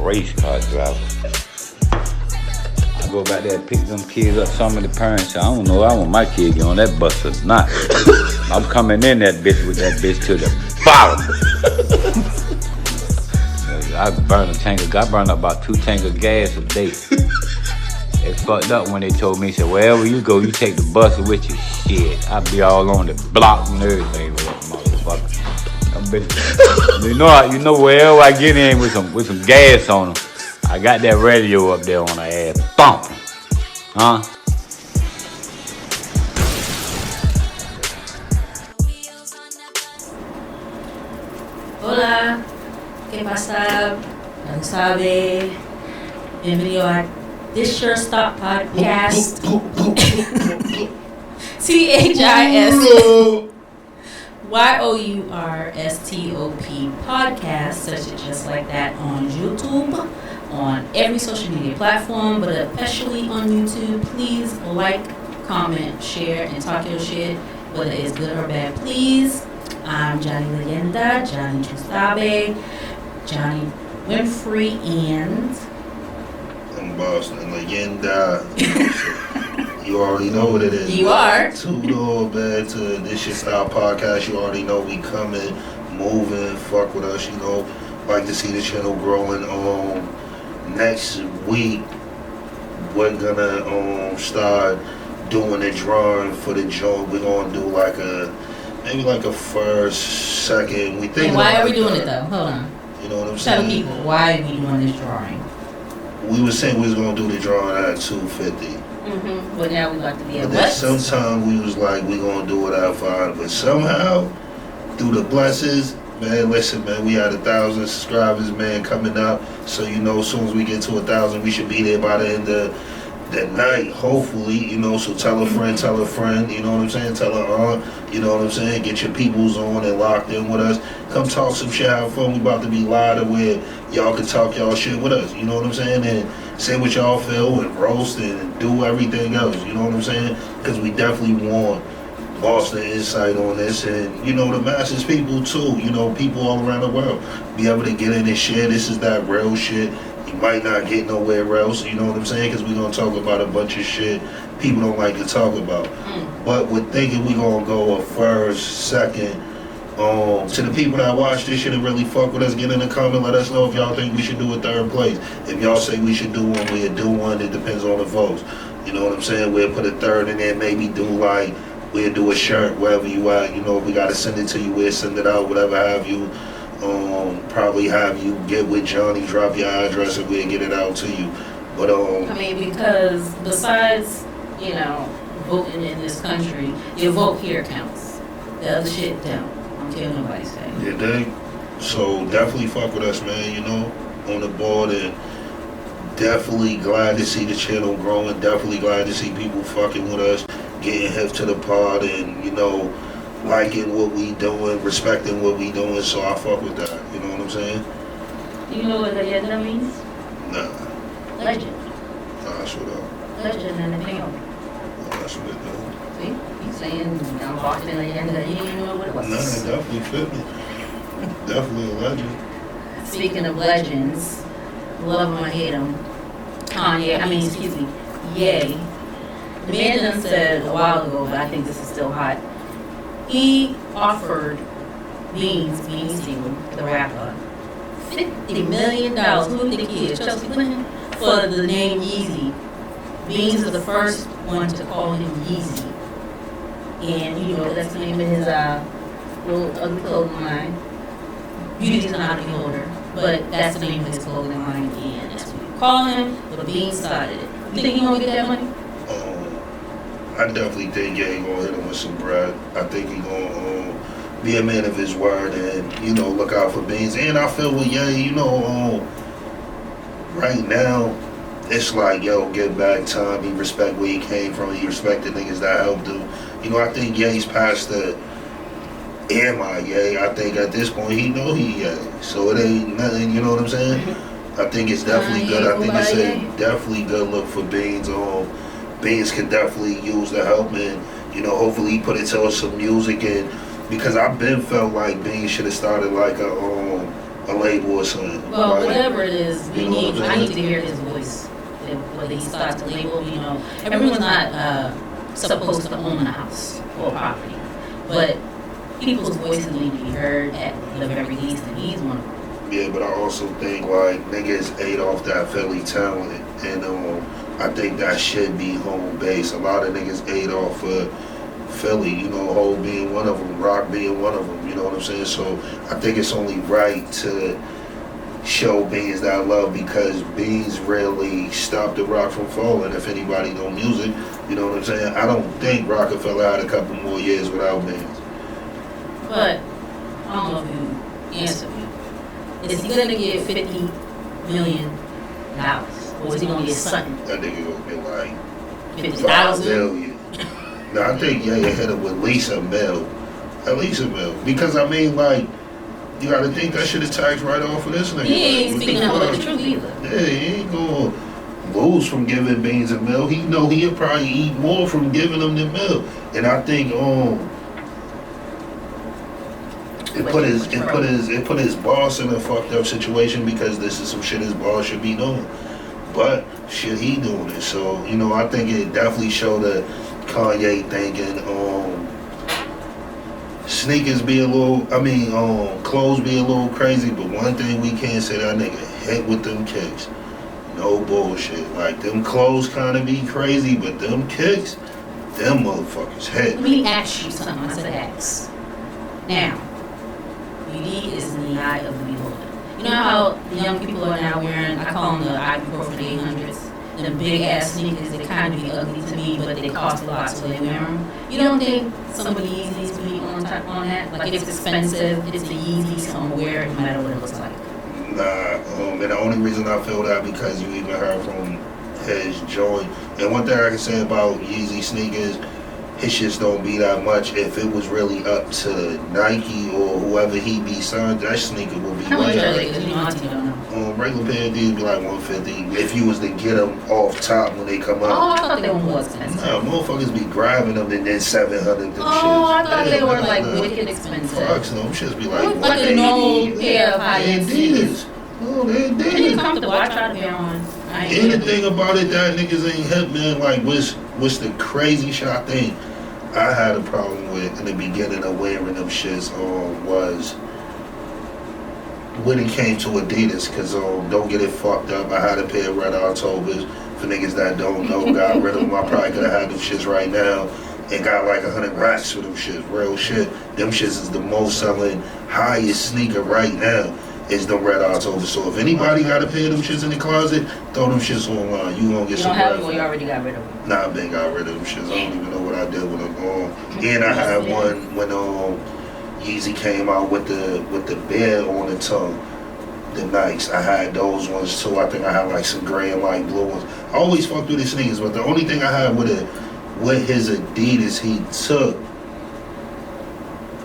race car driver. I go back there and pick them kids up. Some of the parents say, I don't know, I want my kid to get on that bus or not. I'm coming in that bitch with that bitch to the bottom. I burned up about 2 tanks of gas a day. They fucked up when they told me, said, wherever you go, you take the bus with you. Shit, I be all on the block and everything with that motherfucker. You know wherever I get in with some gas on them, I got that radio up there on the ass thumping. Huh? Hola, ¿qué pasa? ¿Quién sabe? Bienvenido a This Your Stop Podcast. THISYOURSTOP podcast, search it just like that on YouTube, on every social media platform, but especially on YouTube. Please like, comment, share, and talk your shit, whether it's good or bad, please. I'm Johnny Leyenda, Johnny Chusabe, Johnny Winfrey, and I'm Boston Leyenda. You already know what it is. You are. Two-door back to This Your Style Podcast. You already know we coming, moving, fuck with us, you know. Like to see the channel growing. Next week, we're gonna start doing a drawing for the joint. We're gonna do maybe like a first, second. We think. And why are we doing it though? Hold on. You know what I'm saying? Tell people why are we doing this drawing. We were saying we was gonna do the drawing at $250. But now we like to be at what? what? Sometime we was like, we gonna do it at $5. But somehow, through the blessings, man, listen, man, we had 1,000 subscribers, man, coming up. So, you know, as soon as we get to 1,000, we should be there by the end of the night, hopefully, you know. So tell a friend, you know what I'm saying? Tell her aunt, you know what I'm saying? Get your peoples on and locked in with us. Come talk some shit, have fun. We about to be live to where y'all can talk y'all shit with us, you know what I'm saying? And say what y'all feel and roast and do everything else, you know what I'm saying? Because we definitely want Boston insight on this, and you know, the masses people too, you know, people all around the world be able to get in and share. This is that real shit. You might not get nowhere else, you know what I'm saying? Because we're going to talk about a bunch of shit people don't like to talk about. But we're thinking we're going to go a first, second. To the people that watch this shit and really fuck with us, get in the comment, let us know if y'all think we should do a third place. If y'all say we should do one, we'll do one. It depends on the votes. You know what I'm saying? We'll put a third in there, maybe we'll do a shirt wherever you at. You know, if we got to send it to you, we'll send it out, whatever have you. Probably have you get with Johnny, drop your address, and we'll get it out to you. But because besides, you know, voting in this country, your vote here counts. The other shit don't. I don't care what nobody say. Yeah, dang. So definitely fuck with us, man. You know, on the board, and definitely glad to see the channel growing. Definitely glad to see people fucking with us, getting hip to the pod, and you know, liking what we doing, respecting what we doing, so I fuck with that. You know what I'm saying? You know what Leyenda means? Nah. Legend. Nah, that's what up. Legend in the film. That's what it do. See? He's saying, I'm Boston Leyenda. He didn't even know what it was. Nah, it definitely fit me. Definitely a legend. Speaking of legends, love him or hate him, Ye. The man done said a while ago, but I think this is still hot. He offered Beans, the rapper, $50 million. Who do you think he is? Chelsea Clinton? For the name Yeezy. Beans is the first one to call him Yeezy. And, you know, that's the name of his little ugly clothing line. Beauty's not the beholder, but that's the name of his clothing line. And that's what you call him, but Beans started it. You think he gonna get that money? I definitely think Ye gonna hit him with some bread. I think he gonna be a man of his word, and you know, look out for Beans. And I feel with Ye, you know, right now it's like, yo, get back time. He respect where he came from. He respect the niggas that helped him. You know, I think Ye's past the am I Ye. I think at this point he know he Ye. So it ain't nothing. You know what I'm saying? I think it's definitely good. I think it's a definitely good look for Beans. Beans can definitely use the help, and you know, hopefully he put it to some music. And because I've been felt like Beans should have started like a a label or something. Well, Like, whatever it is, you know what I'm I need saying? to hear his voice. Whether he starts to label, everyone's not supposed to own a house or property, but people's voices need to be heard at the very least, and he's one of them. Yeah, but I also think like niggas ate off that Philly talent, and I think that should be home base. A lot of niggas ate off of Philly, Hov being one of them, Rock being one of them. You know what I'm saying? So I think it's only right to show Beans that love, because Beans really stopped the Rock from falling. If anybody know music, you know what I'm saying? I don't think Rockefeller had a couple more years without Beans. But I don't know if you answered me. Is he gonna get $50 million, or is he gonna get something? That nigga gonna get like 50,000. 5 million. No, I think you hit him with at least a mil. At least a mil. Because I mean, like, you gotta think that shit is taxed right off of this nigga. He ain't Like, speaking out the truth either. Yeah, he ain't gonna lose from giving Beans a mil. He know he'll probably eat more from giving him the mil. And I think it put his boss in a fucked up situation, because this is some shit his boss should be doing. But shit, he doing it. So, I think it definitely showed a Kanye thinking, sneakers be a little, clothes be a little crazy, but one thing we can't say, that nigga hit with them kicks. No bullshit. Like, them clothes kind of be crazy, but them kicks, them motherfuckers hit. Let me ask you something. I said ask. Now, beauty is in the eye of the beholder. You know how the young people are now wearing, I call them the ibuprofen 800s, the big ass sneakers. They kind of be ugly to me, but they cost a lot, so they wear them. You don't think some of the Yeezys be on that? Like, it's expensive, it's the Yeezys, so I'm wear it no matter what it looks like. Nah, and the only reason I feel that, because you even heard from his joint. And one thing I can say about Yeezy sneakers, his shits don't be that much. If it was really up to Nike or whoever he be signed, that sneaker would be How much way are higher. they? Because Auntie don't know. Regular pair of these be like $150 if you was to get them off top when they come Oh, out. I thought they were more expensive. Nah, motherfuckers be grabbing them and then $700 them shits. Oh, I thought they were like wicked expensive. Fucks, them shits be like Like a normal pair of high-end Adidas. Oh, they It Adidas. ain't comfortable. I try to be on. I ain't And the thing about it, that niggas ain't hip, man. Like, what's the crazy shit I think I had a problem with in the beginning of wearing them shits was when it came to Adidas, because don't get it fucked up. I had a pair of Red Octobers. For niggas that don't know, got rid of them. I probably could have had them shits right now and got like 100 racks for them shits. Real shit. Them shits is the most selling, highest sneaker right now. Is the Red October. So if anybody got a pair of them shits in the closet, throw them shits online. You gonna get You some don't have bread. them or you already got rid of them? Nah, I been got rid of them shits. I don't even know what I did with them. And I had one when Yeezy came out with the bear on the tongue. The Nikes. I had those ones too. I think I had like some gray and light blue ones. I always fucked with his sneakers, but the only thing I had with his Adidas, he took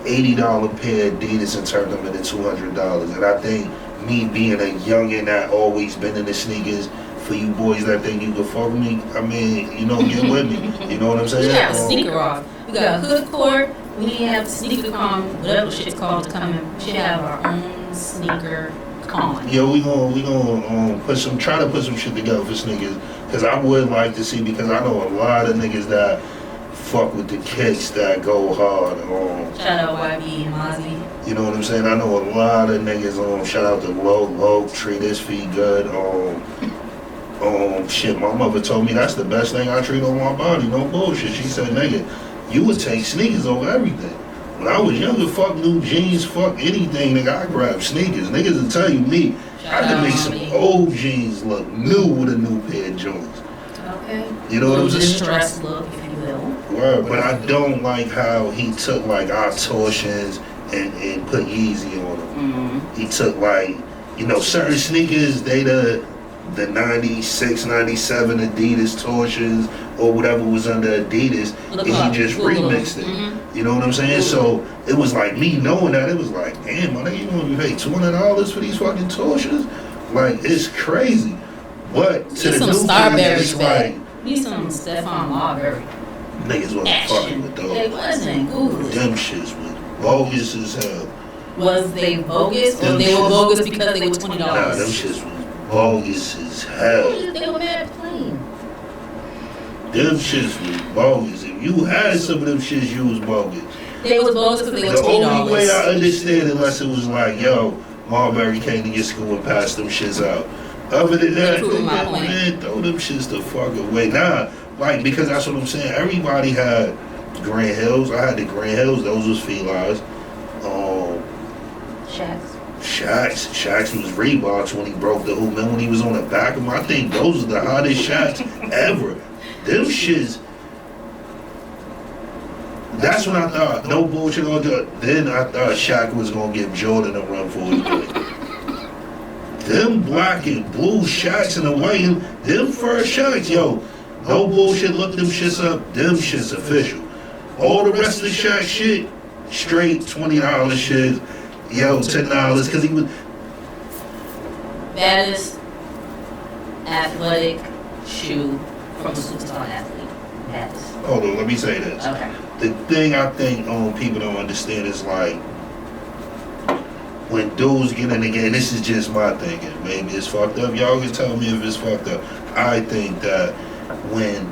$80 pair of Adidas and turned them into $200. And I think me being a youngin' that always been in the sneakers, for you boys that think you can fuck with me, I mean, get with me. You know what I'm saying? We got a sneaker off. We got a hood court. We need to have sneaker con, whatever shit's called to come in. We should have our own sneaker con. Yeah, we gonna try to put some shit together for sneakers. Cause I would like to see, because I know a lot of niggas that fuck with the kicks that go hard. Shout out YB and Mozzie. You know what I'm saying? I know a lot of niggas. Shout out to Low, treat his feet good. Shit, my mother told me that's the best thing I treat on my body. No bullshit. She said, nigga, you would take sneakers over everything. When I was younger, fuck new jeans, fuck anything, nigga. I grab sneakers. Niggas will tell you me. I could make some old jeans look new with a new pair of joints. Okay. You know what I'm saying? Distressed look, if you will. Word, but I don't like how he took like our torsions and put Yeezy on them. Mm-hmm. He took like, certain sneakers, they the 96, 97 Adidas torsions or whatever was under Adidas, and he just remixed it. Mm-hmm. You know what I'm saying? So it was like me knowing that, it was like, damn, my nigga, you want to pay $200 for these fucking torsions? Like, it's crazy. But to the some new Starberry kids, it's like, need some Stephon Marbury. niggas wasn't fucking with those. They wasn't good. Them shits was bogus as hell. Was they bogus or they were bogus because they were $20? Nah, them shits was bogus as hell. They were mad plain. Them shits was bogus. If you had some of them shits, you was bogus. They was bogus because they were $20. The only way I understand unless it was like, yo, Marbury came to your school and passed them shits out. Other than that, man, throw them shits the fuck away. Nah, like, because that's what I'm saying. Everybody had Grand Hills. I had the Grand Hills. Those was felines. Shaq's was Reeboks when he broke the hoop. Man, when he was on the back of them, I think those are the hottest Shaqs ever. Them shits. That's when I thought, no bullshit on that. Then I thought Shaq was gonna give Jordan a run for his money. Them black and blue Shaqs and the white, them first Shaqs, yo, no bullshit, look them shits up, them shits official. All the rest of the Shaq shit, straight $20 shit, yo, $10, cause he was... Baddest athletic shoe from a superstar athlete. Baddest. Hold on, let me say this. Okay. The thing I think people don't understand is like, when dudes get in the game, this is just my thinking, maybe it's fucked up, y'all can tell me if it's fucked up. I think that when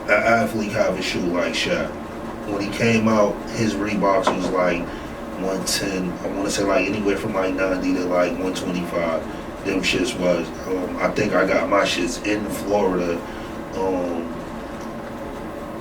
an athlete have a shoe like Shaq, when he came out, his Reeboks was like 110, I want to say like anywhere from like 90 to like 125. Them shits was, I think I got my shits in Florida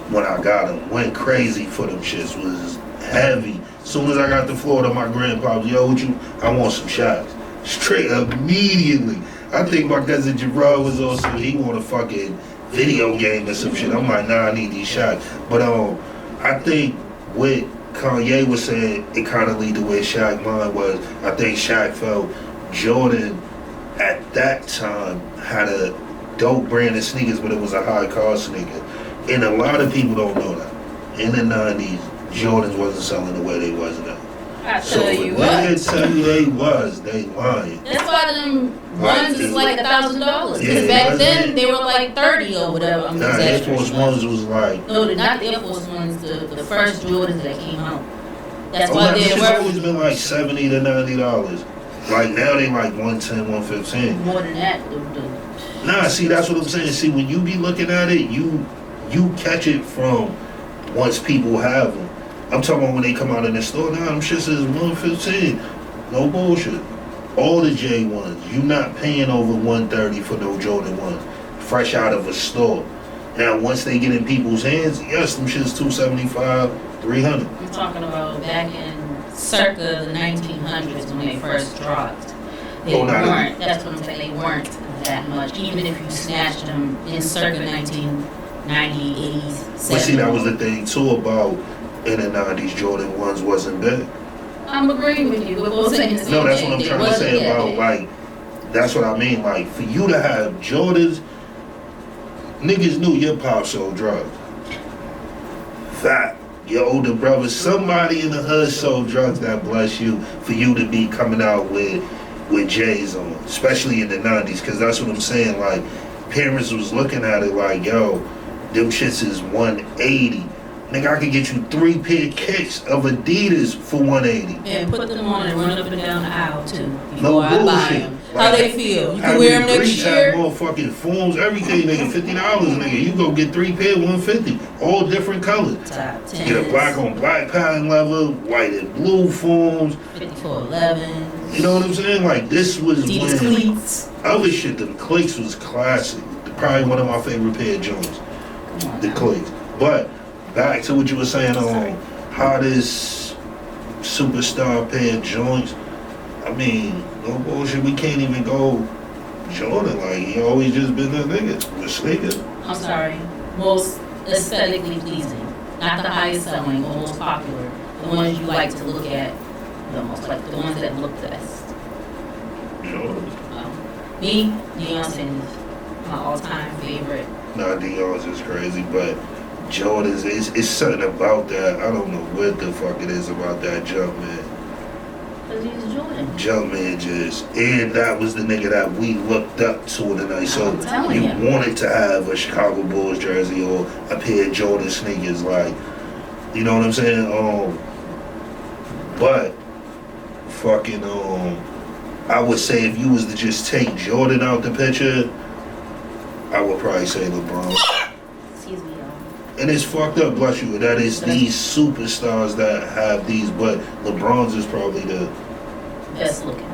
when I got them. Went crazy for them shits, was heavy. As soon as I got to Florida, my grandpa was, yo, what you, I want some shots. Straight immediately. I think my cousin Gerard was also, he want a fucking video game or some shit. I'm like, nah, I need these shots. But I think what Kanye was saying, it kind of lead to where Shaq's mind was. I think Shaq felt Jordan at that time had a dope brand of sneakers, but it was a high cost sneaker. And a lot of people don't know that. In the 90s, Jordans wasn't selling the way they was now. I tell you what. They tell you they was, they lying. That's why them runs is like $1,000. Because back then they were like 30 or whatever. I'm nah, Air Force Ones was like... No, not the Air Force Ones, the first Jordans that came out. That's why they were... always been like $70 to $90. Like now they like 110, 115. More than that. Nah, see, that's what I'm saying. See, when you be looking at it, you catch it from once people have them. I'm talking about when they come out in the store. Nah, them shit says 115. No bullshit. All the J1s, you not paying over 130 for no Jordan 1. Fresh out of a store. Now, once they get in people's hands, yes, them shit's 275, 300. I'm talking about back in circa the 1900s when they first dropped. They weren't, that's what I'm saying, they weren't that much. Even if you snatched them in circa 1990, 80s, 70s. But see, that was the thing too about in the 90s, Jordan 1s wasn't big. I'm agreeing with you. We're both saying the same No, that's thing. what I'm trying to say about, like, that's what I mean. Like, for you to have Jordans, niggas knew your pop sold drugs. Fact. Your older brother, somebody in the hood sold drugs that bless you for you to be coming out with J's on, especially in the 90s, because that's what I'm saying. Like, parents was looking at it like, yo, them shits is 180. Nigga, I could get you 3 pair of kicks of Adidas for 180. And put them on and run up and down the aisle too. No I buy bullshit. them. How they feel? You can wear them next year. Motherfucking forms, everything, nigga. $50, nigga. You go get 3 pair, 150, all different colors. Top 10. Get a black on black pattern leather, white and blue forms. 5411. You know what I'm saying? Like, this was Adidas when cleats. other shit, them clicks was classic. Probably one of my favorite pair of joints. The clicks. But back to what you were saying on hottest superstar pair of joints. I mean, no bullshit, we can't even go Jordan. Like, he always just been that nigga with sneakers. I'm sorry. Most aesthetically pleasing. Not the highest selling, but most popular. The ones you like to look at the most. Like the ones that look the best. Jordan. Me, Deion Sanders. My all-time favorite. Nah, Deion's is crazy, but Jordan's, it's something about that. I don't know what the fuck it is about that Jumpman. Because he's Jordan. Jumpman just, and that was the nigga that we looked up to tonight. So you wanted to have a Chicago Bulls jersey or a pair of Jordan sneakers, like, you know what I'm saying? But fucking I would say if you was to just take Jordan out the picture, I would probably say LeBron. Excuse me, y'all. And it's fucked up, bless you. That is these superstars that have these, but LeBron's is probably the best looking.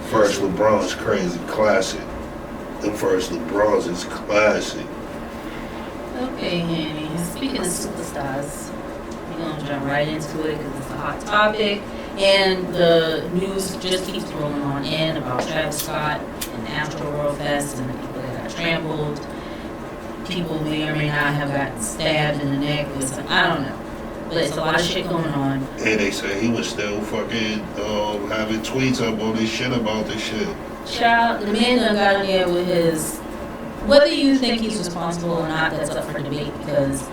first. LeBron's crazy, classic. The first LeBron's is classic. Okay, Annie. Speaking of superstars, we're gonna jump right into it because it's a hot topic, and the news just keeps rolling on in about Travis Scott and Astro World Fest and the people that got trampled. People may or may not have gotten stabbed in the neck. I don't know, but it's a lot of shit going on. And they say he was still fucking having tweets up on this shit about this shit. Child, the man done got in there with his. Whether you think he's responsible or not, that's up for debate, because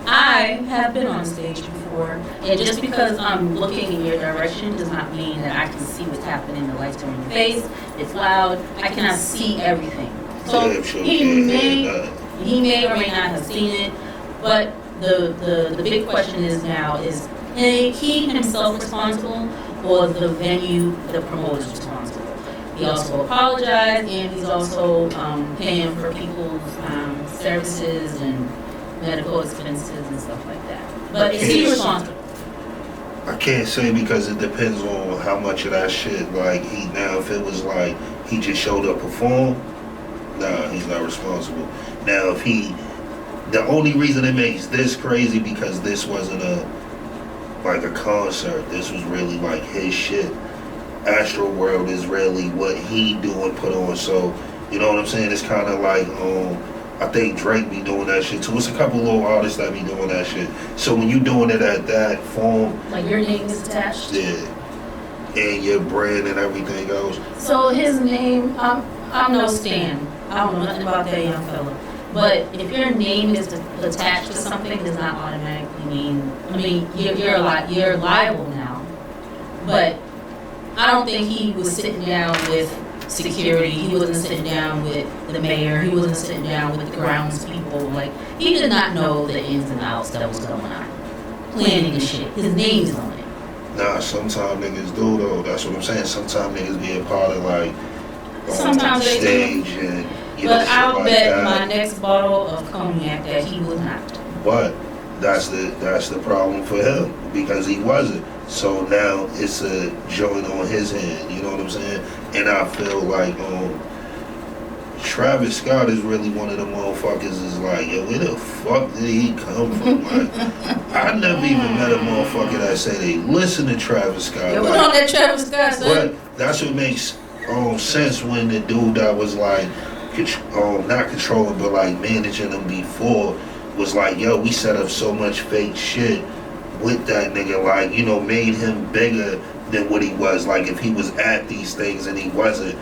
I have been on stage before, and just because I'm looking in your direction does not mean that I can see what's happening. The lights are in your face, it's loud, I cannot see everything. So he may or may not have seen it, but the big question is now, is he himself responsible, or the venue, the promoter's responsible? He also apologized, and he's also paying for people's services and medical expenses and stuff like that. But is he responsible? I can't say, because it depends on how much of that shit, like, if it was like he just showed up perform, nah, he's not responsible. Now, if the only reason it makes this crazy, because this wasn't a concert, this was really like his shit. Astro World is really what he do and put on, so you know what I'm saying? It's kind of like I think Drake be doing that shit too. It's a couple little artists that be doing that shit. So when you doing it at that form, like your name is attached, yeah, and your brand and everything else. So his name, I'm no Stan. I don't know nothing about that young fella. But if your name is attached to something, does not automatically mean. I mean, you're liable now, but I don't think he was sitting down with security. He wasn't sitting down with the mayor. He wasn't sitting down with the grounds people. Like, he did not know the ins and outs that was going on. Planning and shit. His name's on it. Nah, sometimes niggas do though. That's what I'm saying. Sometimes niggas be a part of like sometimes stage and but I'll like bet that. my next bottle of cognac that he was not. But that's the problem for him, because he wasn't. So now it's a joint on his hand, you know what I'm saying? And I feel like Travis Scott is really one of the motherfuckers is like, yo, where the fuck did he come from? Like, I never even met a motherfucker that say they listen to Travis Scott. Yeah, we on that Travis Scott, son. But that's what makes sense when the dude that was like, not controlling, but like managing them before was like, yo, we set up so much fake shit with that nigga, like, you know, made him bigger than what he was. Like, if he was at these things and he wasn't,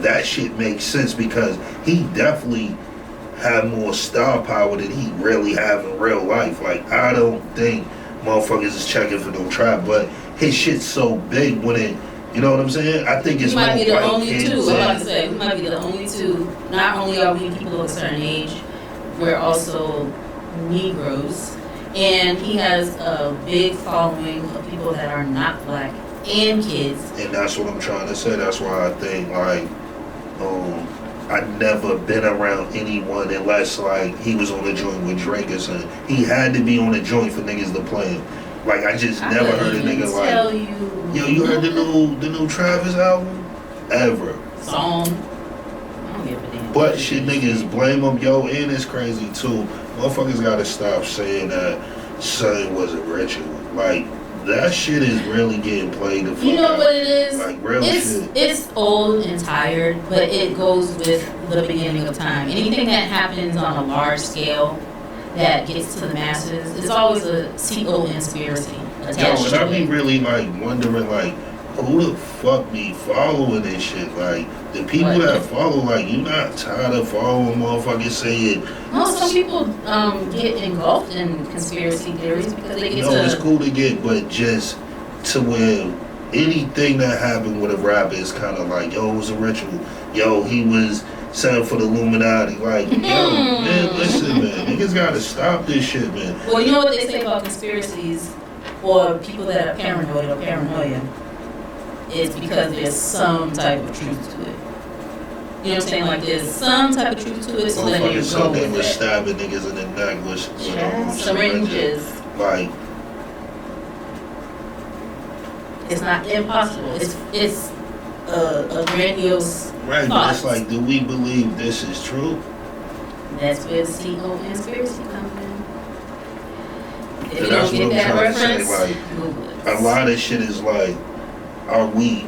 that shit makes sense, because he definitely had more star power than he really have in real life. Like, I don't think motherfuckers is checking for no trap, but his shit's so big when it, you know what I'm saying? I think it's we might be the white only kids two. I'm and- about to say, we might be the only two. Not only are we people of a certain age, we're also Negroes. And he has a big following of people that are not black and kids. And that's what I'm trying to say. That's why I think, like, I never been around anyone unless, like, he was on a joint with Drake or something. He had to be on a joint for niggas to play him. Like, I just never heard a nigga tell like, you, yo, you heard the new Travis album? Ever. song. I don't give a damn. But shit, niggas blame him, yo, and it's crazy too. Motherfuckers gotta stop saying that son was a ritual. Like, that shit is really getting played the fuck You know out. what it is? Like, real shit. It's old and tired, but it goes with the beginning of time. Anything that happens on a large scale that gets to the masses, it's always a secret conspiracy Yo, attached and I to be it. really like wondering, like, who the fuck be following this shit? Like, the people What? that follow, like, you not tired of following motherfuckers saying, No, some people get engulfed in conspiracy theories because they get no, it's to. cool to get, but just to where anything that happened with a rapper is kind of like, yo, it was a ritual. Yo, he was signed for the Illuminati. Like, yo, man, listen, man, niggas gotta stop this shit, man. Well, you know what they say about conspiracies? or people that are paranoid or paranoia, it's because there's some type of truth to it. You know what I'm saying? Like there's some type of truth to it, so then you go Something with was that. stabbing niggas in the neck with Syringes. Like, It's not impossible. It's a grandiose right, thought. but it's like, do we believe this is true? That's where the CO conspiracy comes in. If you That's don't what get I'm that trying to say, reference, like, Google it. a lot of shit is like, are we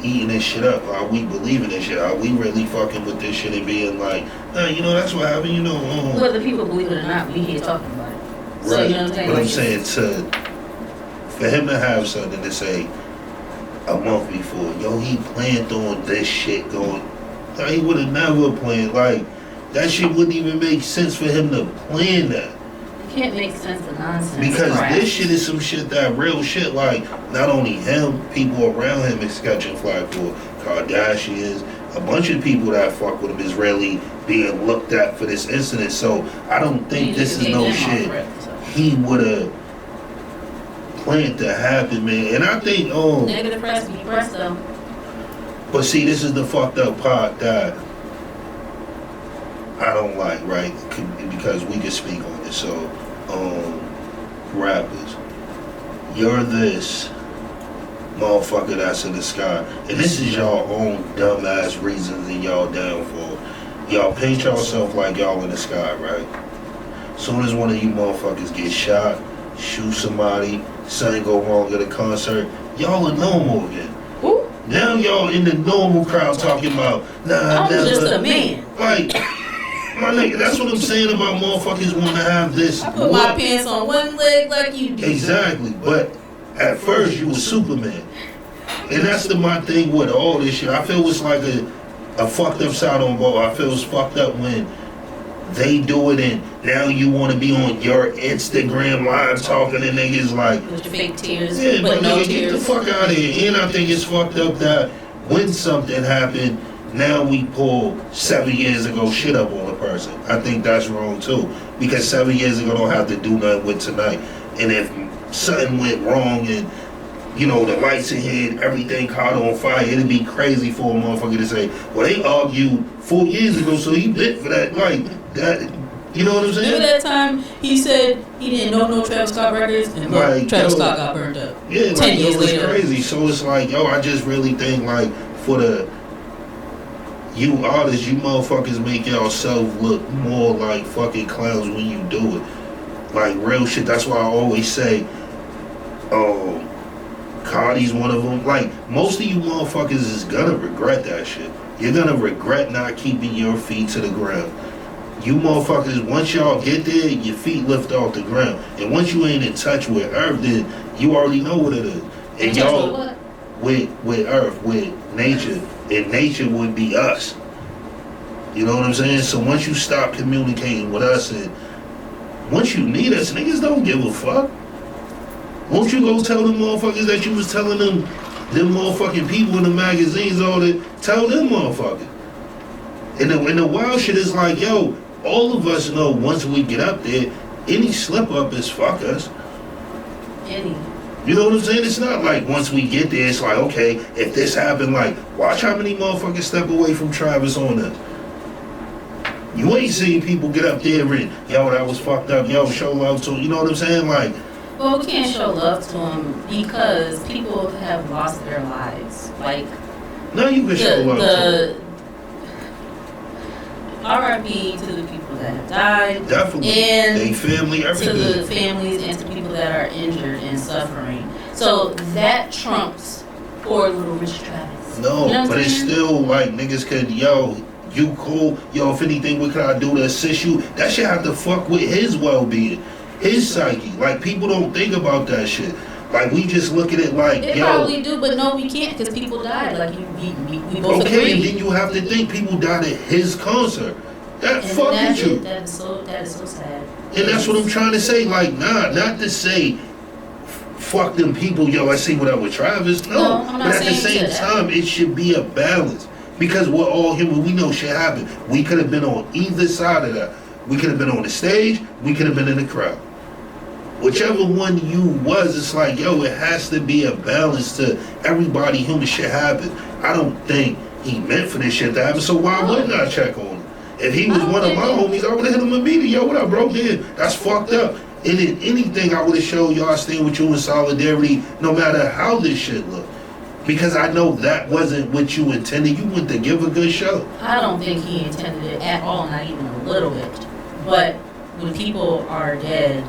eating this shit up? Are we believing this shit? Are we really fucking with this shit and being like, nah, you know, that's what happened, you know. Whether people believe it or not, we here talking about it. Right. So, you know what I'm saying? But I'm Like, saying for him to have something to say a month before, yo, he planned on this shit going, like, he would have never planned, like, that shit wouldn't even make sense for him to plan that. it can't make sense of nonsense. Because crap. this shit is some shit that real shit, like, not only him, people around him is catching flack for, Kardashians, a bunch of people that fuck with him is really being looked at for this incident. So I don't think this is no shit he would have planned to happen, man. And I think, Negative press be press though. but see, this is the fucked up part that I don't like, right? Because we can speak on it. So, rappers, you're this motherfucker that's in the sky, and this is y'all own dumbass reasons and y'all downfall. Y'all paint yourself like y'all in the sky, right? Soon as one of you motherfuckers get shot, shoot somebody, something go wrong at a concert, y'all are normal again. Ooh. Now y'all in the normal crowd talking about, nah, I'm never. just a man. Like, my nigga, that's what I'm saying about motherfuckers want to have this. I put my pants on one leg like you do. Exactly, but at first you was Superman. And that's my thing with all this shit. I feel it's like a fucked up side on both. I feel it's fucked up when they do it and now you want to be on your Instagram live talking to niggas like, with your fake tears, yeah, but but no nigga, get the tears. fuck out of here. And I think it's fucked up that when something happened, now we pull 7 years ago shit up on a person. I think that's wrong too. Because 7 years ago don't have to do nothing with tonight. And if something went wrong and, you know, the lights in here and everything caught on fire, it'd be crazy for a motherfucker to say, well, they argued 4 years ago, so he bit for that. Like, that, you know what I'm saying? Remember that time he said he didn't know no Travis Scott records, and look, Like, Travis yo, Scott got burned up. Yeah, 10 like, years it was later. crazy. So it's like, yo, I just really think, like, for you artists, you motherfuckers make yourself look more like fucking clowns when you do it. Like, real shit. That's why I always say, Cardi's one of them. Like, most of you motherfuckers is gonna regret that shit. You're gonna regret not keeping your feet to the ground. You motherfuckers, once y'all get there, your feet lift off the ground. And once you ain't in touch with Earth, then you already know what it is. And y'all, with Earth, with nature, and nature would be us. You know what I'm saying? So once you stop communicating with us, and once you need us, niggas don't give a fuck. Won't you go tell them motherfuckers that you was telling them motherfucking people in the magazines all that? Tell them motherfuckers. And the wild shit is like, yo, all of us know once we get up there, any slip up is fuck us. Any. You know what I'm saying? It's not like once we get there, it's like, okay, if this happened, like, watch how many motherfuckers step away from Travis on us. You ain't seen people get up there and, yo, that was fucked up, yo, show love to him. You know what I'm saying? Like, well, we can't show love to him because people have lost their lives. Like, no, you can show love to him. R.I.P. to the people that have died. Definitely. And they family, everything. to the families and to people that are injured and suffering. So that trumps poor little Rich Travis. No, you know but it's still like niggas could, yo, you cool, yo, if anything, what can I do to assist you? That shit have to fuck with his well-being, his psyche. Like, people don't think about that shit. Like, we just look at it like, they yo. probably do, but no, we can't because people died. Like, we both Okay, agree. and then you have to think people died at his concert. That And fuck that's with you. it. That is so sad. And that's what I'm trying to say. Like, nah, not to say fuck them people, yo, I see what up with Travis. No, I'm but not at the saying same that. time, it should be a balance. Because we're all human. We know shit happened. We could have been on either side of that. We could have been on the stage. We could have been in the crowd. whichever one you was, it's like, yo, it has to be a balance to everybody. Human shit happens. I don't think he meant for this shit to happen, so why wouldn't I check on him? If he was one of my homies, I would have hit him immediately. Yo, what up, bro? Damn, that's fucked up. And in anything, I would have showed y'all I stand with you in solidarity, no matter how this shit look. Because I know that wasn't what you intended. You went to give a good show. I don't think he intended it at all, not even a little bit. But when people are dead,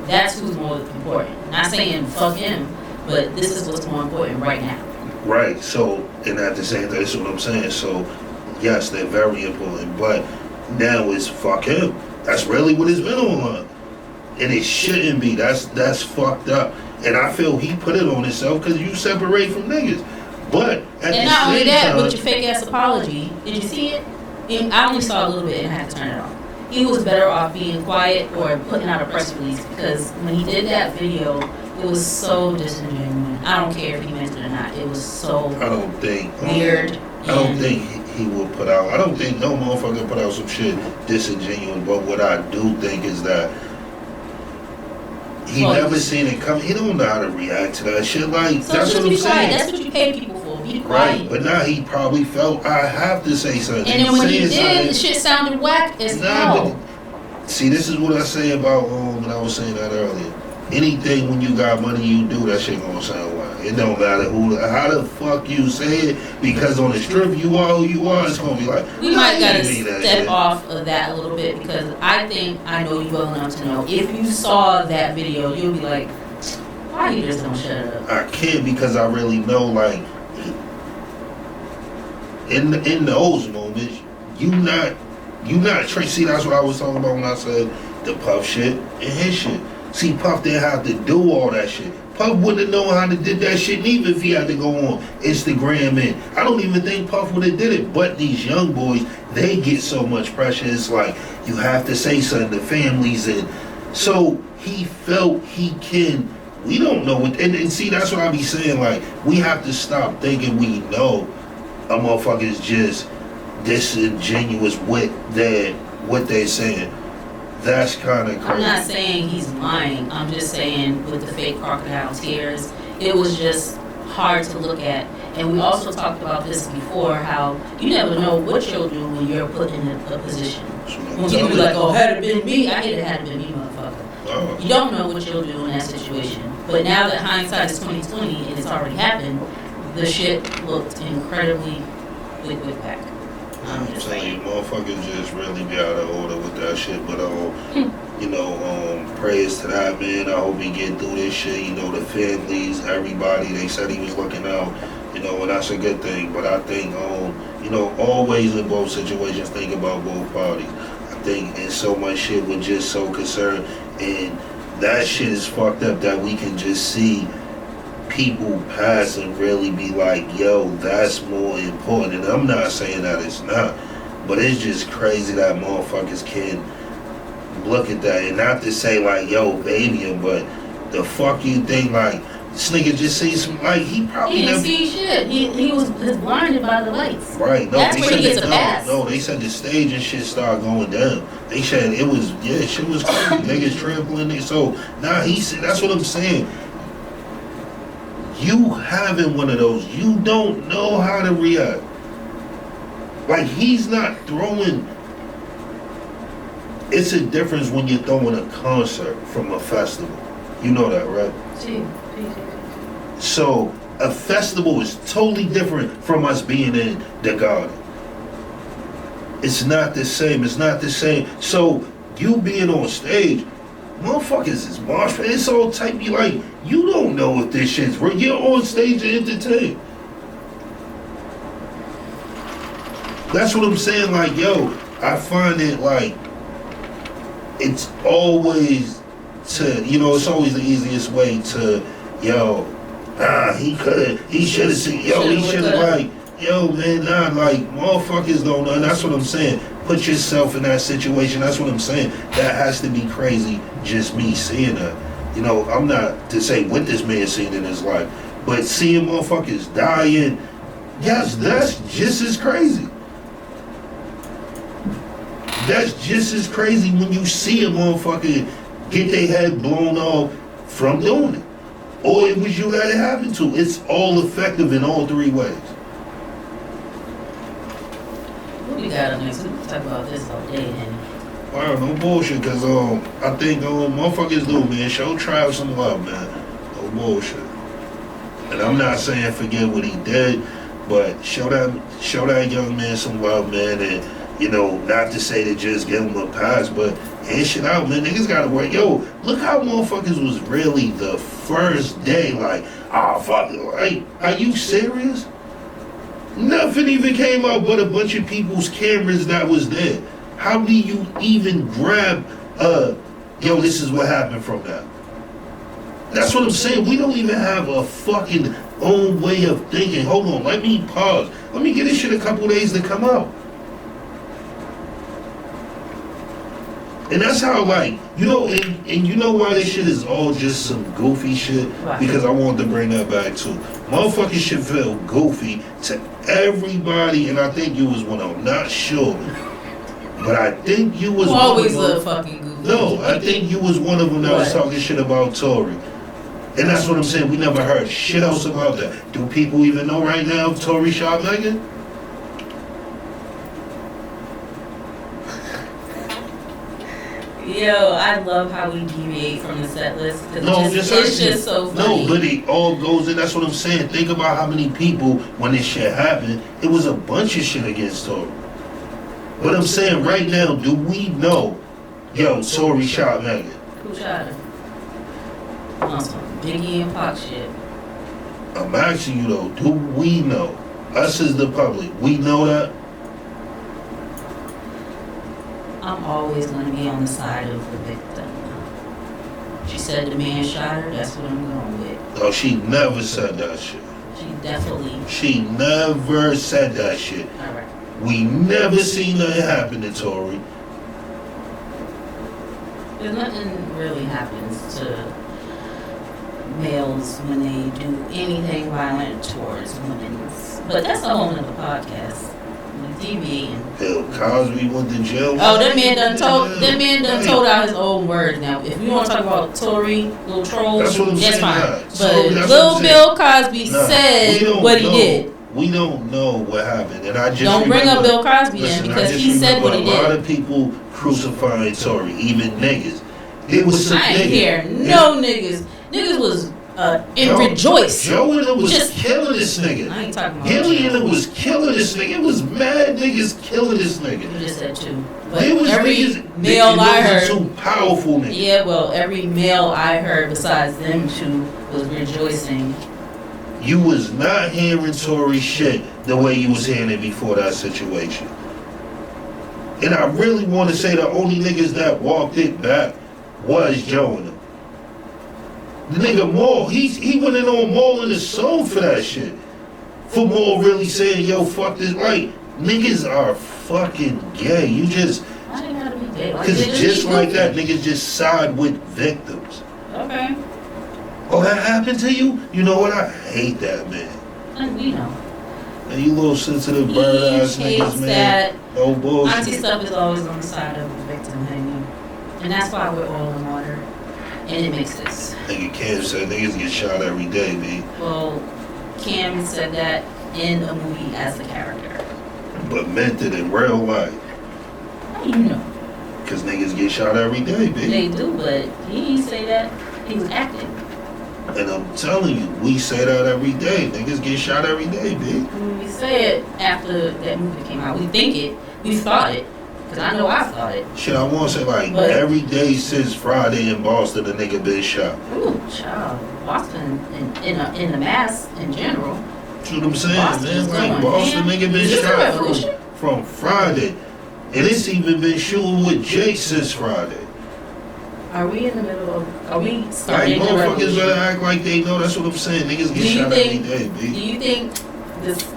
that's who's more important. Not saying fuck him, but this is what's more important right now. Right. So, and at the same time, that's what I'm saying. So, yes, they're very important. But now it's fuck him. That's really what it's been on. And it shouldn't be. That's fucked up. And I feel he put it on himself because you separate from niggas. But at and the not only same that, time, with your fake ass apology, did you see it? I only saw a little bit and had to turn it off. He was better off being quiet or putting out a press release, because when he did that video, it was so disingenuous. I don't care if he meant it or not. It was so I don't think weird. I don't think he will put out. I don't think no motherfucker put out some shit disingenuous. But what I do think is that he never seen it come. He don't know how to react to that shit. Like, so that's what I'm saying. That's what you pay people for. Be quiet. Right, but now he probably felt I have to say something. And then when he did, the shit sounded whack as hell. See, this is what I say about when I was saying that earlier. Anything when you got money you do, that shit gonna sound whack. It don't matter how the fuck you say it, because on the strip you are who you are. It's gonna be like, we might gotta step off of that a little bit, because I think I know you well enough to know if you saw that video, you'll be like, why you just don't shut up? I can't, because I really know, like, in those moments, you not trained. See, that's what I was talking about when I said the Puff shit and his shit. See, Puff didn't have to do all that shit. Puff wouldn't have known how to did that shit even if he had to go on Instagram, and I don't even think Puff would have did it. But these young boys, they get so much pressure. It's like, you have to say something to families, and so he felt he can. We don't know what, and see, that's what I be saying. Like, we have to stop thinking we know a motherfucker's just disingenuous with what they're saying. That's kind of crazy. I'm not saying he's lying. I'm just saying with the fake crocodile tears, it was just hard to look at. And we also talked about this before, how you never know what you'll do when you're put in a position. When people be like, oh, had it been me, I get it had it been me, motherfucker. You don't know what you'll do in that situation. But now that hindsight is 20/20 and it's already happened, the shit looked incredibly quick back. I'm just saying, motherfuckers just really be out of order with that shit. But prayers to that man. I hope he get through this shit. You know, the families, everybody. They said he was looking out. You know, and that's a good thing. But I think, always in both situations, think about both parties. I think in so much shit we're just so concerned, and that shit is fucked up that we can just see people pass and really be like, yo, that's more important. And I'm not saying that it's not, but it's just crazy that motherfuckers can look at that, and not to say like, yo, baby him, but the fuck you think, like, this nigga just see some, like, he probably didn't see shit. He was blinded by the lights. Right. No, that's where he gets a pass. No, they said the stage and shit started going down. They said it was, shit was crazy. Niggas trampling it. So now he said, that's what I'm saying. You having one of those, you don't know how to react. Like, he's not throwing. It's a difference when you're throwing a concert from a festival. You know that, right? So a festival is totally different from us being in the garden. It's not the same. It's not the same. So you being on stage, motherfuckers is marshmallow. It's all type. You like, you don't know if this shit's real. You're on stage to entertain. That's what I'm saying. Like, yo, I find it like, it's always it's always the easiest way to, he should have seen, he should have, like, man, like, motherfuckers don't know. And that's what I'm saying. Put yourself in that situation. That's what I'm saying. That has to be crazy, just me seeing that. I'm not to say what this man seen in his life, but seeing motherfuckers dying, yes, that's just as crazy. That's just as crazy when you see a motherfucker get their head blown off from doing it. Or it was you that it happened to. It's all effective in all three ways. What we got up next? We can talk about this all day, and Wow, no bullshit, cause I think motherfuckers do, man. Show Trav some love, man. No bullshit. And I'm not saying forget what he did, but show that young man some love, man. And you know, not to say to just give him a pass, but hand shit out, man. Niggas gotta work. Yo, look how motherfuckers was really the first day, like, oh fuck, like, are you serious? Nothing even came out but a bunch of people's cameras that was there. How do you even grab, yo, this is what happened from that? That's what I'm saying. We don't even have a fucking own way of thinking. Hold on, let me pause. Let me get this shit a couple days to come out. And that's how, like, you know, and you know why this shit is all just some goofy shit? Right. Because I wanted to bring that back too. Motherfuckers should feel goofy to everybody, and I think you was one of them. Not sure. But I think you was always one of a fucking goofy. No, I think you was one of them that was talking shit about Tory. And that's what I'm saying. We never heard shit else about that. Do people even know right now if Tory shot Megan? Yo, I love how we deviate from the set list. No, it's just so funny. No, but it all goes in. That's what I'm saying. Think about how many people, when this shit happened, it was a bunch of shit against Tory. But I'm saying right now, do we know, yo, Tory shot Megan? Who shot her? On some Biggie and Pac shit. I'm asking you though, do we know? Us as the public, we know that? I'm always going to be on the side of the victim. She said the man shot her, that's what I'm going with. No, she never said that shit. She definitely... She never said that shit. Alright. We never seen nothing happen to Tory. There's nothing really happens to males when they do anything violent towards women. But that's a whole nother podcast. Deviating. Bill Cosby went to jail. Oh, that man done told out his own words. Now, if you want to talk about Tory, little trolls, that's fine. But Lil Bill Cosby said what he did. We don't know what happened, and I just don't bring up Bill Cosby then, because he said what he did. A lot of people crucifying Tory, even niggas. It was some I ain't niggas. hear no niggas. Niggas was rejoice. Joe and them was just killing this nigga. I ain't talking about Gilly and them was killing this nigga. It was mad niggas killing this nigga. You just said two. But every male I heard, too powerful niggas. Yeah, well, every male I heard besides them two was rejoicing. You was not hearing Tory shit the way you was hearing it before that situation. And I really want to say the only niggas that walked it back was Joe and them. The nigga Maul, he went in on Maul in his soul for that shit. For Maul really saying, yo, fuck this. Like, niggas are fucking gay. You just... Why they gotta be gay? Because just like that, niggas just side with victims. Okay. Oh, that happened to you? You know what? I hate that, man. And we know. And you little sensitive bird-ass niggas, man. No bullshit. Auntie stuff is always on the side of the victim, honey. And that's why we're oil and water. And it makes this. Nigga Cam said niggas get shot every day, man. Well, Cam said that in a movie as a character. But meant it in real life. How do you know? Because niggas get shot every day, man. They do, but he didn't say that. He was acting. And I'm telling you, we say that every day. Niggas get shot every day, man. When we say it after that movie came out, we think it. We thought it. Because I know I thought it. Shit, I want to say, like, every day since Friday in Boston, a nigga been shot. Ooh, child. Boston, in the mass in general. That's what I'm saying, Boston's man. Like, Boston nigga been shot from Friday. And it's even been shooting with Jay since Friday. Are we in the middle of... Are we starting like, the motherfuckers revolution? better act like they know. That's what I'm saying. Niggas get shot every day, B. Do you think this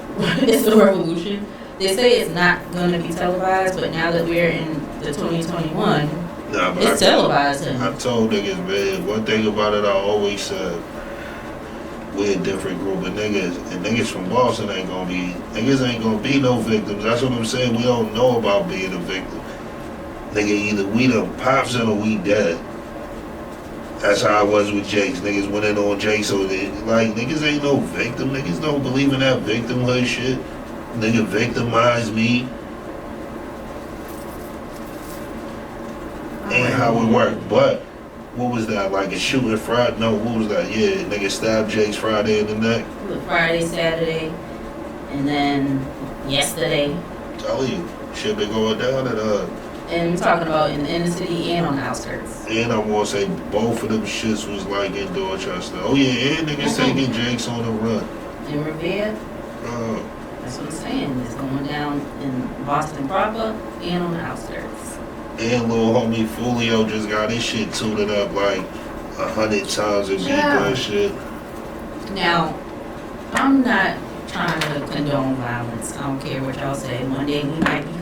is the revolution? They say it's not going to be televised, but now that we're in the 2021, it's televised. I told niggas, man, one thing about it I always said, we're a different group of niggas, and niggas from Boston ain't gonna be no victims. That's what I'm saying. We don't know about being a victim. Nigga, either we the pops in or we dead. That's how I was with Jakes. Niggas went in on Jakes, so they, like, niggas ain't no victim. Niggas don't believe in that victimhood shit. Nigga victimized me. Ain't how it worked. But, what was that? Like a shooting Friday? No, what was that? Yeah, nigga stabbed Jakes Friday in the neck. Friday, Saturday, and then yesterday. Tell you, shit been going down at And we're talking about in the inner city and on the outskirts. And I want to say both of them shits was like in Dorchester. Oh yeah, and niggas taking Jakes on the run. In Revere? That's what I'm saying. It's going down in Boston proper and on the outskirts. And little homie Fulio just got his shit tuned up like 100 times and be good shit. Now, I'm not trying to condone violence. I don't care what y'all say. One day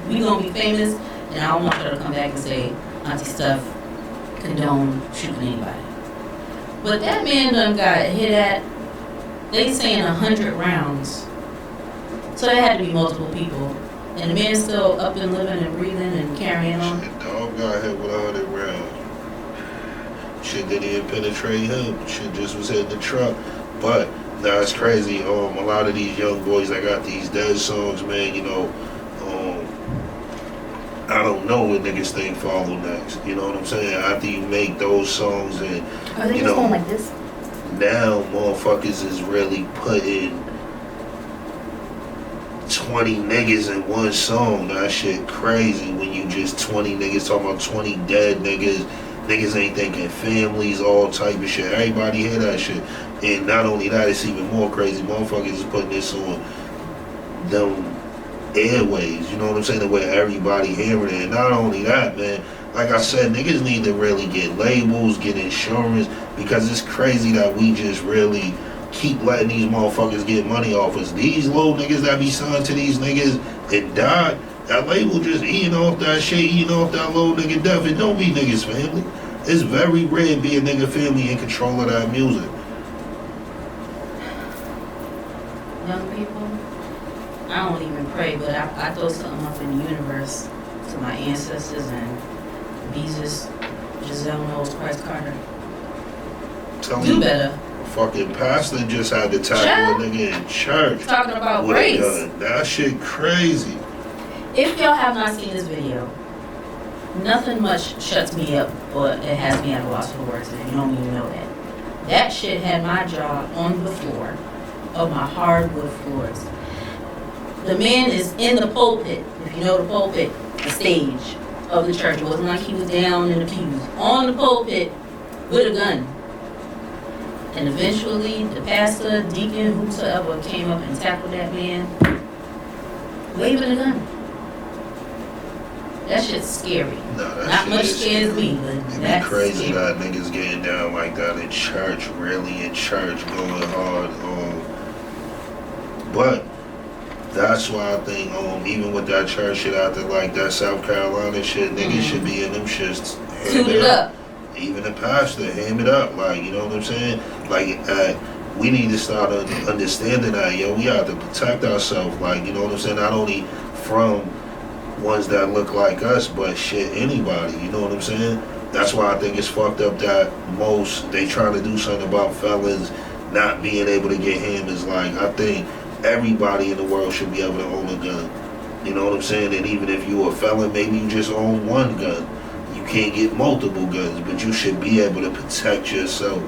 we gonna be famous, and I don't want y'all to come back and say Auntie Stuff condone shooting anybody. But that man done got hit at, they saying 100 rounds. So there had to be multiple people. And the man's still up and living and breathing and carrying on. Shit, dog got hit with 100 rounds. Shit didn't even penetrate him. Shit just was hitting the truck. But now it's crazy. A lot of these young boys that got these dead songs, man, you know, I don't know what niggas think follow next. You know what I'm saying? After you make those songs and Are they you just know, going like this? now motherfuckers is really putting 20 niggas in one song. That shit crazy when you just 20 niggas talking about 20 dead niggas. Niggas ain't thinking families, all type of shit. Everybody hear that shit. And not only that, it's even more crazy. Motherfuckers is putting this on them airways, you know what I'm saying, where everybody hearing it. And not only that, man, like I said, niggas need to really get labels, get insurance, because it's crazy that we just really keep letting these motherfuckers get money off us. These little niggas that be signed to these niggas and died, that label just eating off that shit, eating off that little nigga death. It don't be niggas family. It's very rare to be a nigga family in control of that music. Young people, I don't even pray, but I throw something up in the universe to my ancestors and Jesus, Giselle Knowles, Christ Carter. Do better. Fucking pastor just had to tackle a nigga in church. Talking about race. That shit crazy. If y'all have not seen this video, nothing much shuts me up or it has me at a loss for words, and you don't even know that. That shit had my jaw on the floor of my hardwood floors. The man is in the pulpit, if you know the pulpit, the stage of the church. It wasn't like he was down in the pews. On the pulpit with a gun. And eventually the pastor, deacon, whosoever came up and tackled that man, waving a gun. That shit's scary. Not much scares me, but that's crazy scary. that niggas getting down like that in church, really in church, going hard. But that's why I think even with that church shit out there, like that South Carolina shit, niggas should be in them shits. Toot it up. Even the pastor, ham it up, like, you know what I'm saying? Like, we need to start understanding that, yo, we have to protect ourselves, like, you know what I'm saying? Not only from ones that look like us, but shit, anybody, you know what I'm saying? That's why I think it's fucked up that they trying to do something about felons not being able to get hammers. Like, I think everybody in the world should be able to own a gun. You know what I'm saying? And even if you a felon, maybe you just own one gun. You can't get multiple guns, but you should be able to protect yourself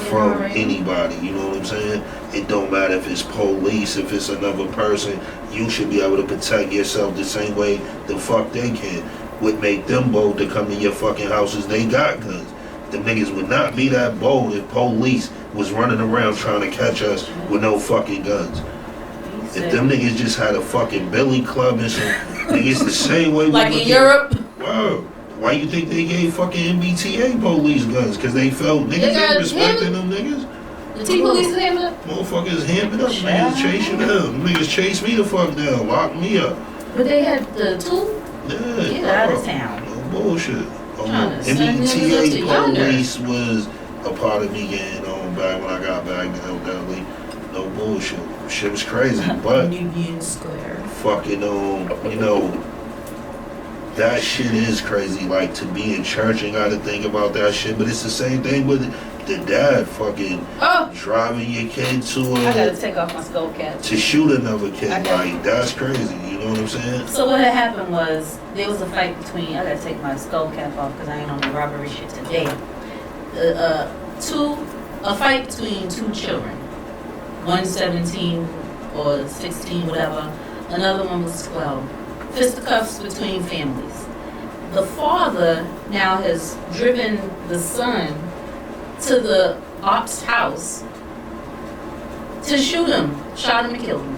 from anybody. You know what I'm saying? It don't matter if it's police, if it's another person. You should be able to protect yourself the same way the fuck they can. What make them bold to come to your fucking houses? They got guns. Them niggas would not be that bold if police was running around trying to catch us with no fucking guns. If them niggas just had a fucking billy club and some niggas the same way. Like in Europe? Wow. Why you think they gave fucking MBTA police guns? Because they felt niggas ain't respecting them niggas. The T-police is hamming up? Motherfuckers hamming up. Niggas chasing them. Niggas chase me the fuck down. Lock me up. But they had the tool? Yeah. Get out of town. No bullshit. MBTA police was a part of me getting on back when I got back to L.W. No bullshit. Shit was crazy. But Union Square. fucking, you know, that shit is crazy. Like, to be in church and gotta think about that shit. But it's the same thing with the dad fucking driving your kid I gotta take off my skull cap. to shoot another kid. Like, that's crazy. You know what I'm saying? So what had happened was, there was a fight between, I gotta take my skull cap off because I ain't on the robbery shit today. A fight between two children. One 17 or 16, whatever. Another one was 12. Fisticuffs between families. The father now has driven the son to the op's house to shoot him, shot him and killed him,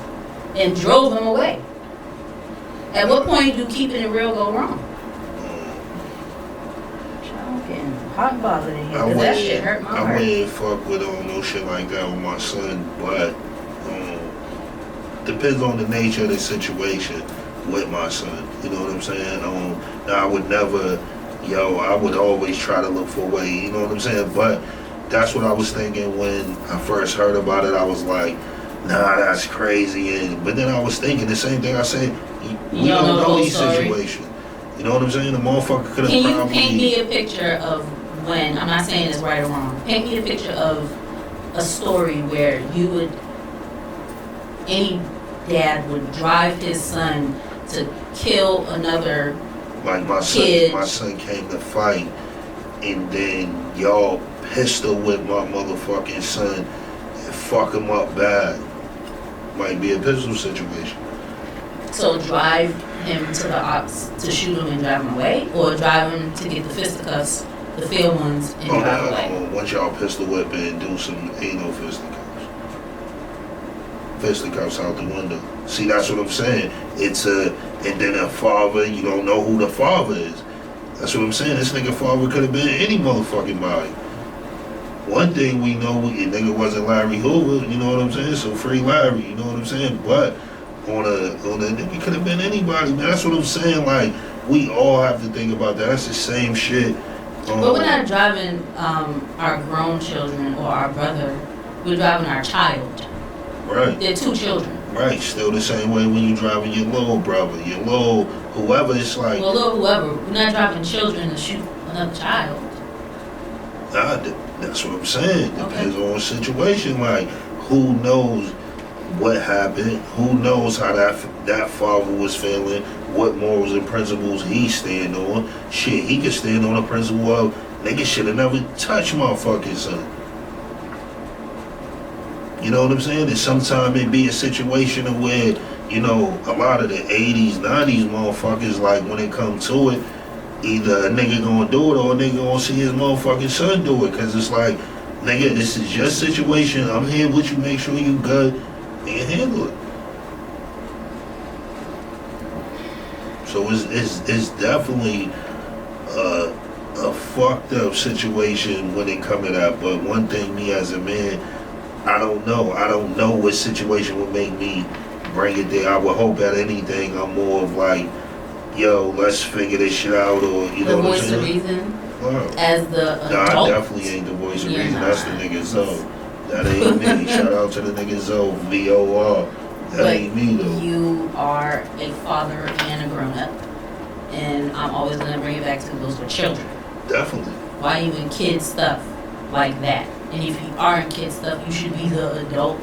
and drove him away. At what point do keeping it real go wrong? I'm getting hot and bothered in here because that shit hurt my heart. I wouldn't fuck with no shit like that with my son, but depends on the nature of the situation with my son. You know what I'm saying? Now I would never, I would always try to look for a way. You know what I'm saying? But that's what I was thinking when I first heard about it. I was like, nah, that's crazy. But then I was thinking the same thing I said. We don't know these situations. You know what I'm saying? The motherfucker could have probably... Can you paint me a picture of when, I'm not saying it's right or wrong, paint me a picture of a story where any dad would drive his son to kill another like kid. My son came to fight, and then y'all pistol whip my motherfucking son and fuck him up bad. Might be a pistol situation. So drive him to the ops to shoot him and drive him away, or drive him to get the fisticuffs, the fair ones, and drive away? Once y'all pistol whip and do some, ain't no fisticuffs. Fisticuffs out the window. See, that's what I'm saying. And then a father, you don't know who the father is. That's what I'm saying. This nigga father could have been any motherfucking body. One thing we know, the nigga wasn't Larry Hoover, you know what I'm saying? So free Larry, you know what I'm saying? But on a nigga could have been anybody, man. That's what I'm saying. Like, we all have to think about that. That's the same shit. But we're not driving our grown children or our brother. We're driving our child. Right. They're two children. Right. Still the same way when you're driving your little brother, your little whoever. It's like, well, little whoever. We're not driving children to shoot another child. Nah, that's what I'm saying. Okay. Depends on the situation. Like, who knows what happened? Who knows how that father was feeling? What morals and principles he stand on? Shit, he could stand on the principle of nigga should have never touched my fucking son. You know what I'm saying? And sometimes it be a situation of where, a lot of the 80s, 90s motherfuckers, like, when it comes to it, either a nigga gonna do it or a nigga gonna see his motherfucking son do it. Cause it's like, nigga, this is your situation. I'm here with you. Make sure you good and handle it. So it's definitely a fucked up situation when it come to that. But one thing, me as a man, I don't know. I don't know what situation would make me bring it there. I would hope at anything I'm more of like, yo, let's figure this shit out, or know what I'm saying? The voice of reason. Wow. As the adult. Nah, I definitely ain't the voice of reason. That's the nigga Zoe. That ain't me. Shout out to the nigga Zoe, VOR. That ain't me though. You are a father and a grown up, and I'm always gonna bring it back to those were children. Definitely. Why you in kid stuff like that? And if you are in kid stuff, you should be the adult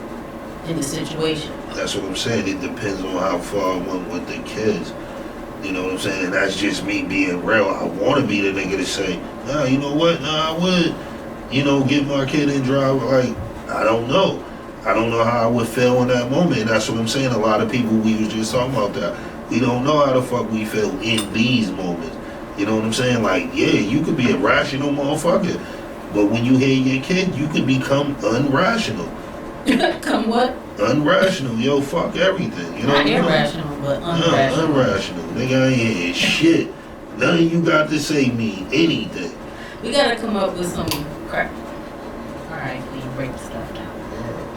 in the situation. That's what I'm saying. It depends on how far I went with the kids. You know what I'm saying? And that's just me being real. I want to be the nigga to say, nah, you know what? Nah, I would, get my kid and drive. Like, I don't know. I don't know how I would feel in that moment. And that's what I'm saying. A lot of people, we was just talking about that. We don't know how the fuck we feel in these moments. You know what I'm saying? Like, yeah, you could be a rational motherfucker. But when you hear your kid, you could become unrational. Come what? Unrational. Yo, fuck everything. You know Not irrational, but unrational. Unrational. Nigga, I ain't hear shit. Nothing you got to say mean anything. We gotta come up with some crap. Alright, we break the stuff down.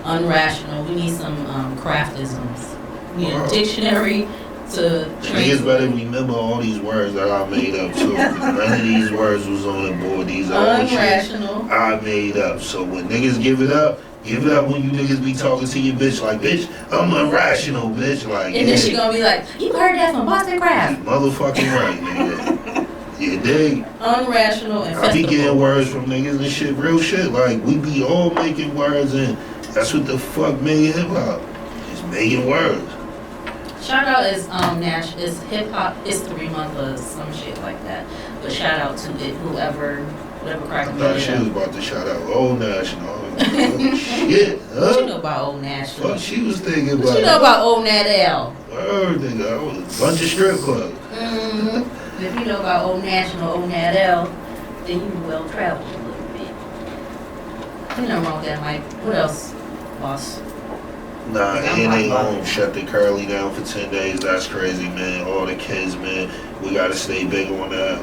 Unrational. We need some craftisms. We need a dictionary to Niggas better remember all these words that I made up too. None of these words was on the board. These are all shit I made up. So when niggas give it up, Give it up when you niggas be talking to your bitch like, bitch, I'm irrational, bitch. Like, And then she gonna be like, you heard that from Boston Kraft. You motherfucking right, nigga. You dig? Unrational and I be festival. getting words from niggas and shit, real shit. Like, we be all making words, and that's what the fuck made hip hop. Just making words. Shout out is Nash is Hip Hop History Month or some shit like that. But shout out to it, whatever I cracked thought me she up. was about to shout out Old National. Shit, What you huh? know about Old Nash? Fuck, she was thinking about. What you know about Old Nat L? Word, nigga. I was a bunch of strip clubs. Mm-hmm. If you know about Old National, Old Nat L, then you well traveled a little bit. Ain't nothing wrong with that, Mike. What else, boss? Nah, I'm and they not shut the Curly down for 10 days. That's crazy, man. All the kids, man. We gotta stay big on that.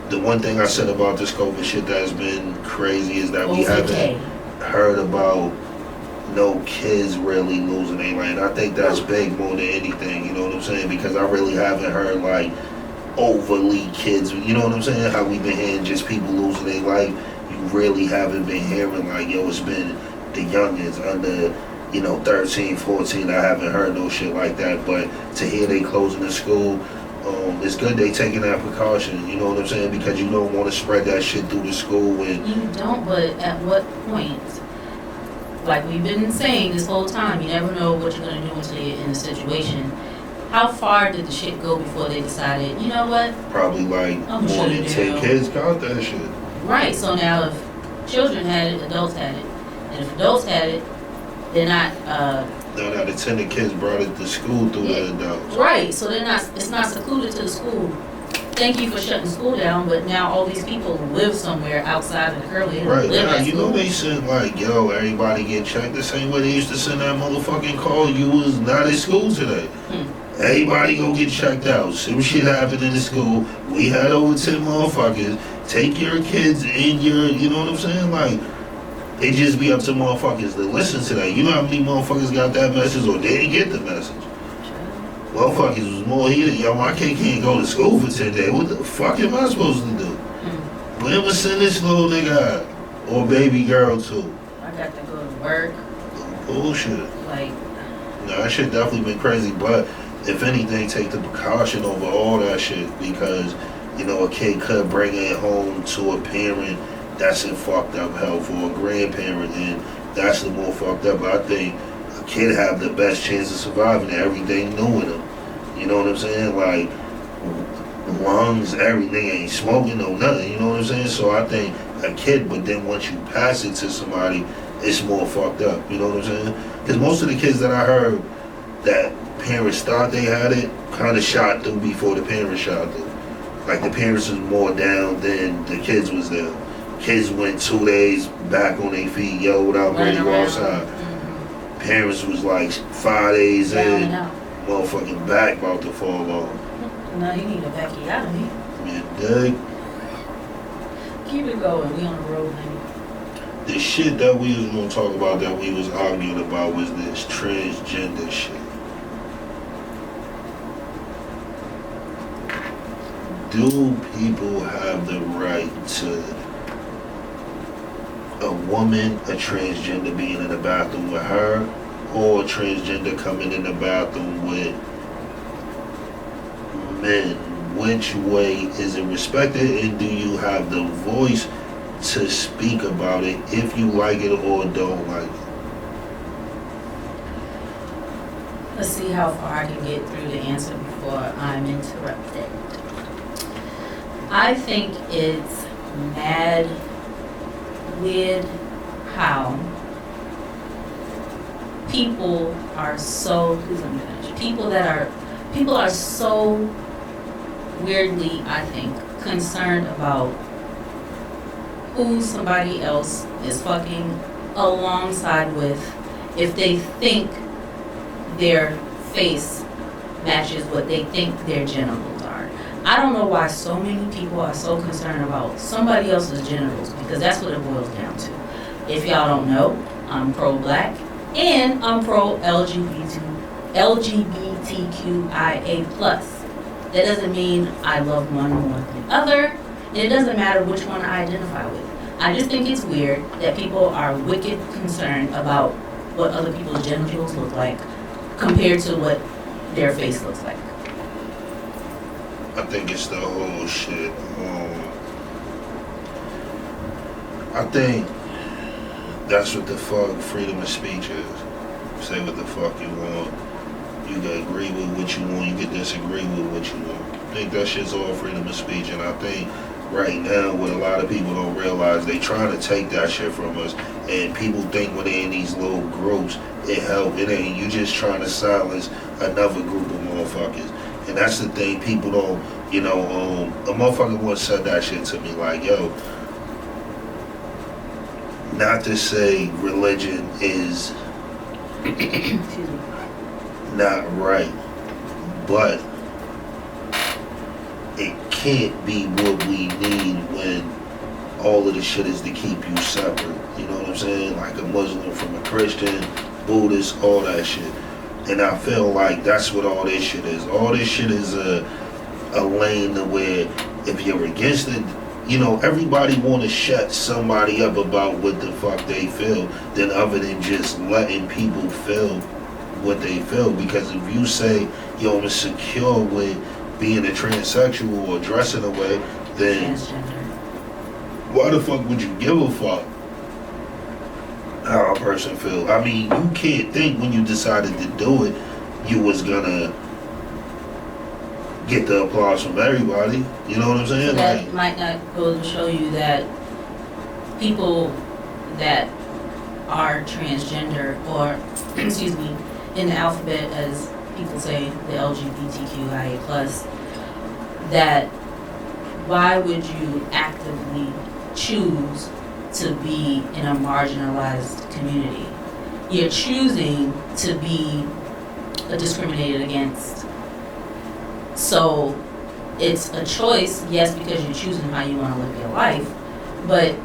The one thing I said about this COVID shit that's been crazy is that we haven't heard about no kids really losing their life. I think that's big more than anything, you know what I'm saying? Because I really haven't heard like overly kids, you know what I'm saying? How we been hearing just people losing their life. You really haven't been hearing like, yo, it's been the youngins under, 13, 14. I haven't heard no shit like that. But to hear they closing the school, it's good they taking that precaution, you know what I'm saying? Because you don't want to spread that shit through the school. And You don't, but at what point? Like we've been saying this whole time, you never know what you're going to do until you're in a situation. How far did the shit go before they decided, you know what? probably like I'm more than sure 10 they kids got that shit. Right, so now if children had it, adults had it. And if adults had it, they're not, 9 out of 10 of the kids brought it to school through the adults. right, so they're not, it's not secluded to the school. Thank you for shutting school down, but now all these people live somewhere outside of the Curly. Right, live now, at you know school. they sent like, yo, everybody get checked the same way they used to send that motherfucking call, you was not at school today. Everybody go get checked out. Some shit happened in the school. We had over 10 motherfuckers. Take your kids in your, you know what I'm saying? Like, it just be up to motherfuckers to listen to that. You know how many motherfuckers got that message or didn't get the message? Motherfuckers was more heated. Yo, my kid can't go to school for 10 days. What the fuck am I supposed to do? When am I send this little nigga out? Or baby girl too? I got to go to work, Bullshit. like, No, that shit definitely been crazy, but if anything, take the precaution over all that shit because, a kid could bring it home to a parent that's in fucked up health or a grandparent, and that's the more fucked up. But I think a kid have the best chance of surviving everything new in them. You know what I'm saying? Like, lungs, everything, ain't smoking, no nothing, you know what I'm saying? So I think a kid, but then once you pass it to somebody, it's more fucked up, you know what I'm saying? Because most of the kids that I heard that parents thought they had it kind of shot through before the parents shot through. Like the parents was more down than the kids was down. Kids went 2 days back on their feet, yo, without ready to go outside. Parents was like 5 days down in, and out. motherfucking back about to fall off. No, you need a vacuotomy. You dig? Keep it going. We on the road, honey. The shit that we was gonna talk about that we was arguing about was this transgender shit. Do people have the right to a woman, a transgender being in the bathroom with her, or a transgender coming in the bathroom with men? Which way is it respected, and do you have the voice to speak about it if you like it or don't like it? Let's see how far I can get through the answer before I'm interrupted. I think it's mad weird how people are so, please let me finish. People are so weirdly, I think, concerned about who somebody else is fucking alongside with if they think their face matches what they think their genitals are. I don't know why so many people are so concerned about somebody else's genitals, because that's what it boils down to. If y'all don't know, I'm pro-black and I'm pro-LGBTQIA+. That doesn't mean I love one more than the other. And it doesn't matter which one I identify with. I just think it's weird that people are wicked concerned about what other people's genitals look like compared to what their face looks like. I think it's the whole shit. I think that's what the fuck freedom of speech is. Say what the fuck you want. You can agree with what you want. You can disagree with what you want. I think that shit's all freedom of speech. And I think right now, what a lot of people don't realize, they trying to take that shit from us. And people think when they're in these little groups, it help. It ain't. You just trying to silence another group of motherfuckers. And that's the thing. People don't, a motherfucker once said that shit to me. Like, yo, not to say religion is not right, but it can't be what we need when all of the shit is to keep you separate. You know what I'm saying? Like a Muslim from a Christian, Buddhist, all that shit. And I feel like that's what all this shit is. All this shit is a lane to where if you're against it, everybody want to shut somebody up about what the fuck they feel, than other than just letting people feel what they feel. Because if you say, yo, I'm insecure with being a transsexual or dressing away, then why the fuck would you give a fuck how a person feel? I mean, you can't think when you decided to do it, you was gonna get the applause from everybody. You know what I'm saying? That might not go to show you that people that are transgender, or excuse me, in the alphabet, as people say, the LGBTQIA+, that why would you actively choose to be in a marginalized community? You're choosing to be discriminated against. So it's a choice, yes, because you're choosing how you want to live your life, but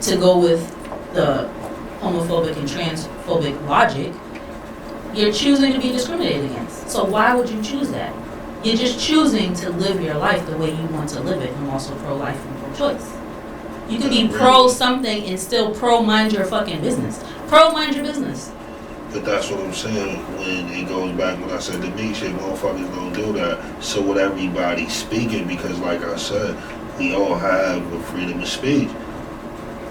to go with the homophobic and transphobic logic, you're choosing to be discriminated against. So why would you choose that? You're just choosing to live your life the way you want to live it. I'm also pro-life and pro-choice. You can be pro something and still pro mind your fucking business. Pro mind your business. But that's what I'm saying when it goes back when I said the me shit, motherfuckers don't do that. So with everybody speaking, because like I said, we all have a freedom of speech.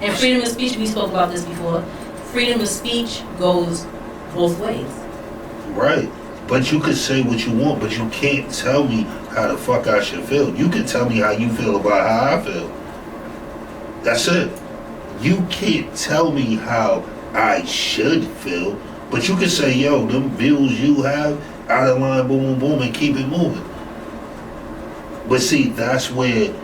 And freedom of speech, we spoke about this before, freedom of speech goes both ways. Right. But you could say what you want, but you can't tell me how the fuck I should feel. You can tell me how you feel about how I feel. That's it. You can't tell me how I should feel, but you can say, yo, them views you have, out of line, boom, boom, boom, and keep it moving. But see, that's where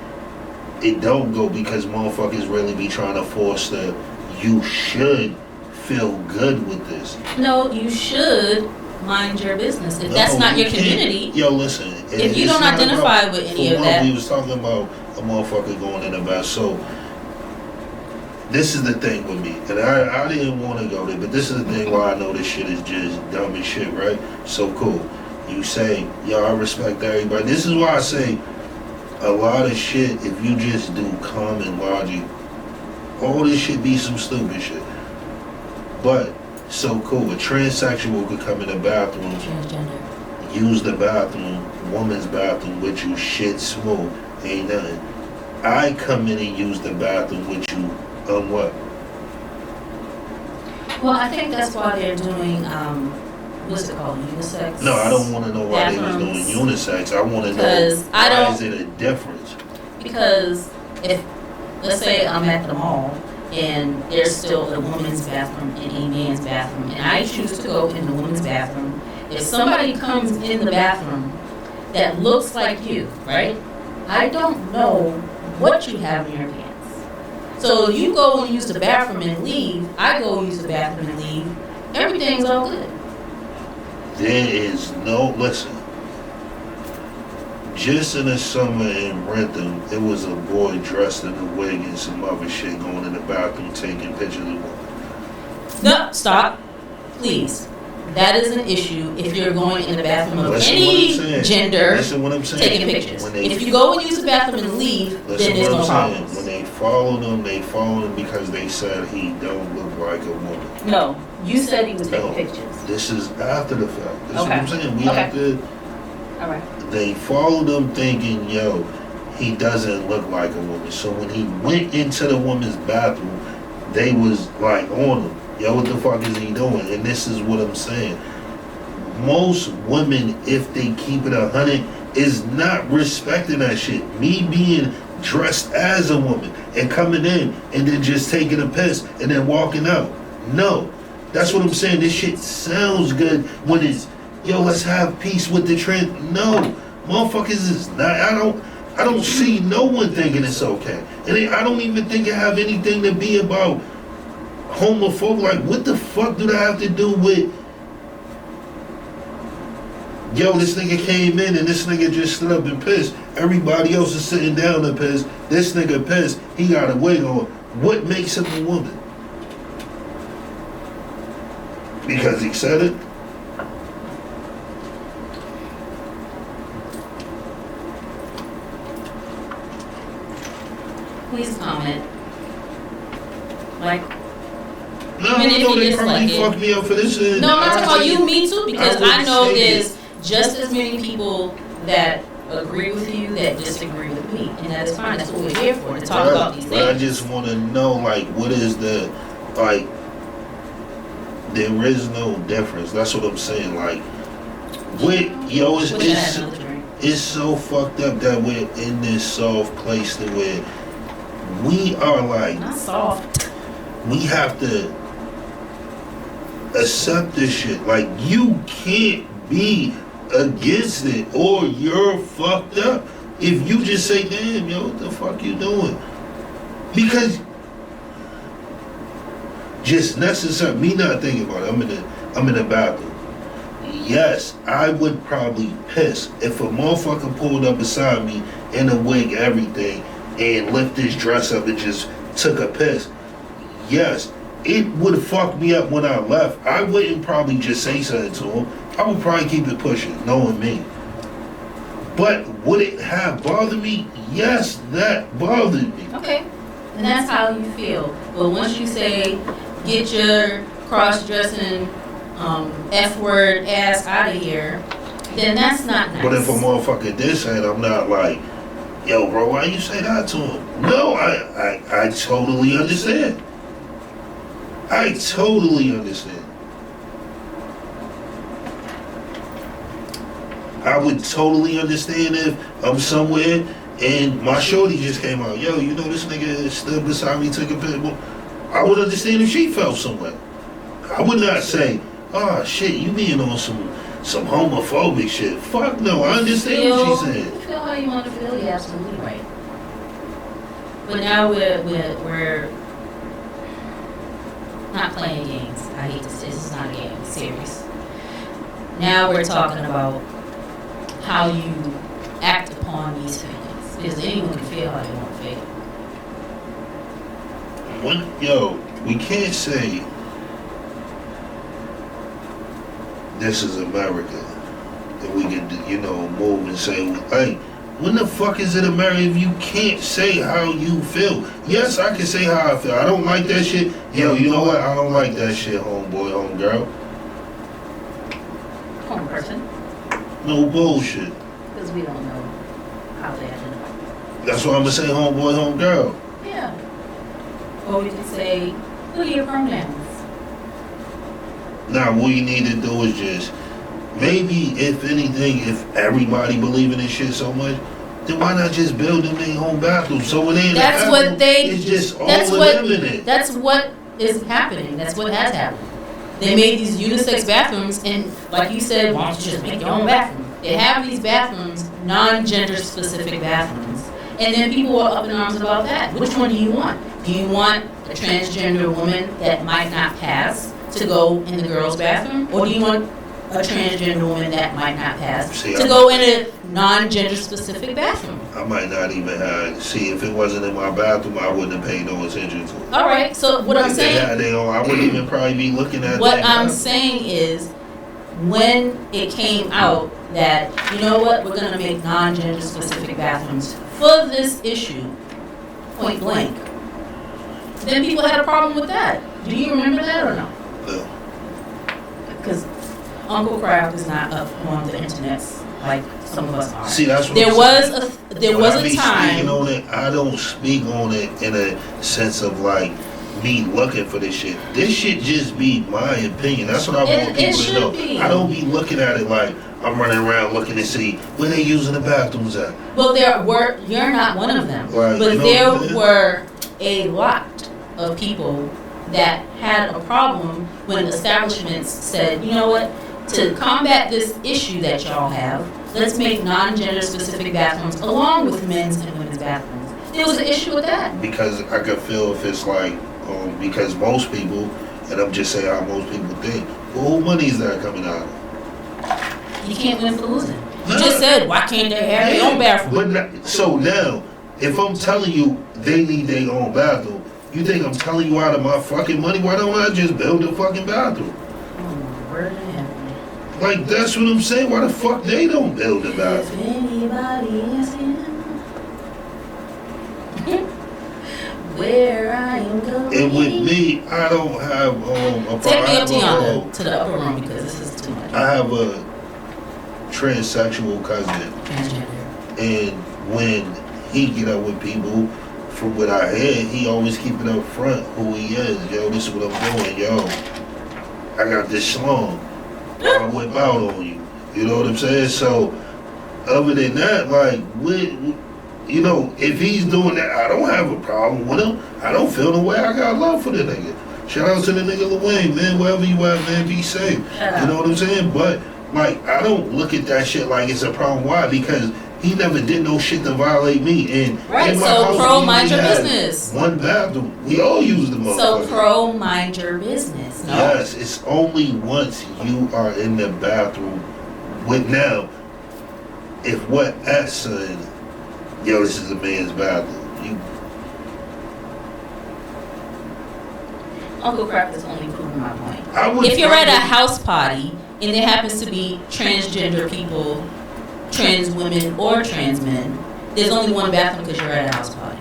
it don't go, because motherfuckers really be trying to force the, you should feel good with this. No, you should mind your business. If that's not your community. Yo, listen. If you don't identify with any of that. We was talking about a motherfucker going in the bath. So, this is the thing with me. And I didn't want to go there, but this is the thing why I know this shit is just dumb as shit, right? So cool. You say, yo, I respect everybody. This is why I say a lot of shit, if you just do common logic, all this shit be some stupid shit. But, so cool. A transsexual could come in the bathroom, Transgender. Use the bathroom, woman's bathroom with you, shit smooth, ain't nothing. I come in and use the bathroom with you, what? Well, I think that's why they're doing, what's it called, unisex? No, I don't want to know why bathrooms. They was doing unisex. I want to know why is it a difference? Because if, let's say I'm at the mall, and there's still a woman's bathroom and a man's bathroom, and I choose to go in the woman's bathroom. If somebody comes in the bathroom that looks like you, right? I don't know what you have in your pants. So you go and use the bathroom and leave, I go use the bathroom and leave, everything's all good. There is no, listen, just in the summer in Rentham, it was a boy dressed in a wig and some other shit going in the bathroom taking pictures of women. No, stop. Please. That is an issue if you're going in the bathroom of any gender Listen what I'm saying. taking pictures. If you go and use the bathroom and leave, then there's no problems. When they followed him. They followed him because they said he don't look like a woman. No, you said he was taking No. pictures. This is after the fact. This is what Okay. I'm saying. We Okay. have to. All right. They followed him thinking, yo, he doesn't look like a woman. So when he went into the woman's bathroom, they was like on him. Yo, what the fuck is he doing? And this is what I'm saying. Most women, if they keep it 100, is not respecting that shit. Me being dressed as a woman and coming in and then just taking a piss and then walking out. No. That's what I'm saying. This shit sounds good when it's, yo, let's have peace with the trend. No. Motherfuckers is not, I don't see no one thinking it's okay. And I don't even think it have anything to be about homophobic. Like, what the fuck do that have to do with, yo, this nigga came in and this nigga just stood up and pissed. Everybody else is sitting down and pissed. This nigga pissed. He got a wig on. What makes him a woman? Because he said it? Please comment. Like, No, even if no, you they dislike probably it. fucked me up for this. And No, I'm not talking about you, me too, because I wouldn't I know say there's just as many people that agree with you that disagree with me, and that is fine. That's what we're here for, to talk about these But I things. just want to know, like, what is the, like, there is no difference. That's what I'm saying. Like, yo, Wish I had another drink. it's so fucked up that we're in this soft place to where we are like, Not soft. we have to accept this shit. Like, you can't be against it or you're fucked up if you just say, damn, yo, what the fuck you doing? Because just necessary, me not thinking about it, I'm in the bathroom. Yes, I would probably piss if a motherfucker pulled up beside me in a wig, everything, and lifted his dress up and just took a piss. Yes, it would fuck me up when I left. I wouldn't probably just say something to him. I would probably keep it pushing, knowing me. But would it have bothered me? Yes, that bothered me. Okay. And that's how you feel. But once you say, get your cross-dressing F-word ass out of here, then that's not nice. But if a motherfucker did say it, I'm not like, yo, bro, why you say that to him? No, I totally understand. I totally understand. I would totally understand if I'm somewhere and my shorty just came out. Yo, you know this nigga stood beside me, took a pic. I would understand if she felt somewhere. I would not say, oh shit, you being on some homophobic shit. Fuck no, I understand what she said. You feel how you want to feel, you're absolutely right. But now we're not playing games. I hate to say this is not a game, it's serious. Now we're talking about how you act upon these feelings. Because anyone can feel how they want to feel. Yo, we can't say this is America and we can, move and say, hey, when the fuck is it America if you can't say how you feel? Yes, I can say how I feel. I don't like that shit. Yo, you know what? I don't like that shit, homeboy, homegirl. Home person. No bullshit. Because we don't know how they identify. That's why I'm gonna say homeboy, homegirl. Yeah. Or we can say, look at your pronouns. Now, what you need to do is just, maybe, if anything, if everybody believe in this shit so much, then why not just build them their home bathroom? So it ain't That's what they. It's just all that's of what. them in it. That's what is happening. That's what has happened. They made these unisex bathrooms, and like you said, why don't you just make your own bathroom? They have these bathrooms, non-gender specific bathrooms, and then people are up in arms about that. Which one do you want? Do you want a transgender woman that might not pass to go in the girls' bathroom, or do you want a transgender woman that might not pass to go in a non-gender specific bathroom? I might not even have, see, if it wasn't in my bathroom, I wouldn't have paid no attention to it. All right, so what I'm saying, I wouldn't even probably be looking at what that I'm bathroom. saying is, when it came out that, you know what, we're going to make non-gender specific bathrooms for this issue, point blank, then people had a problem with that. Do you remember that or no? No. Because Uncle Kraft is not up on the internet like some of us are. See, that's what there I'm was saying. there When was I a be time. speaking on it, I don't speak on it in a sense of like me looking for this shit. This shit just be my opinion. That's what I want people to know. Be. I don't be looking at it like I'm running around looking to see where they using the bathrooms at. Well, you're not one of them. Right, But you know there what I'm saying? were a lot of people that had a problem when establishments said, you know what, to combat this issue that y'all have, let's make non-gender specific bathrooms along with men's and women's bathrooms. There was an issue with that. Because I could feel if it's like, because most people, and I'm just saying how most people think, well, who money is that coming out of? You can't win for losing. You just said, why can't they have their own bathroom? But so now, if I'm telling you they need their own bathroom, you think I'm telling you out of my fucking money? Why don't I just build a fucking bathroom? Where the hell? Like, that's what I'm saying. Why the fuck they don't build a If bathroom? anybody asking where I am going. And with me, I don't have a Take me up to I have yonder, to the upper room, because this is too much. I have a transsexual cousin, Transgender. and when he get up with people, from what I hear, he always keep it up front who he is. Yo, this is what I'm doing. Yo, I got this schlong. I'll whip out on you. You know what I'm saying? So, other than that, like, you know, if he's doing that, I don't have a problem with him. I don't feel the way. I got love for the nigga. Shout out to the nigga Lil Wayne, man. Wherever you at, man, be safe. You know what I'm saying? But, like, I don't look at that shit like it's a problem. Why? Because he never did no shit to violate me. And Right, in my so house, pro, we mind your had business. One bathroom. We all use the motherfucker. So pro, mind your business. No? Yes, it's only once you are in the bathroom with now. If what at son, yo, this is a man's bathroom. Uncle Kraft is only proving my point. If If you're at a house party and there happens to be transgender people, trans women, or trans men, there's only one bathroom because you're at a house party.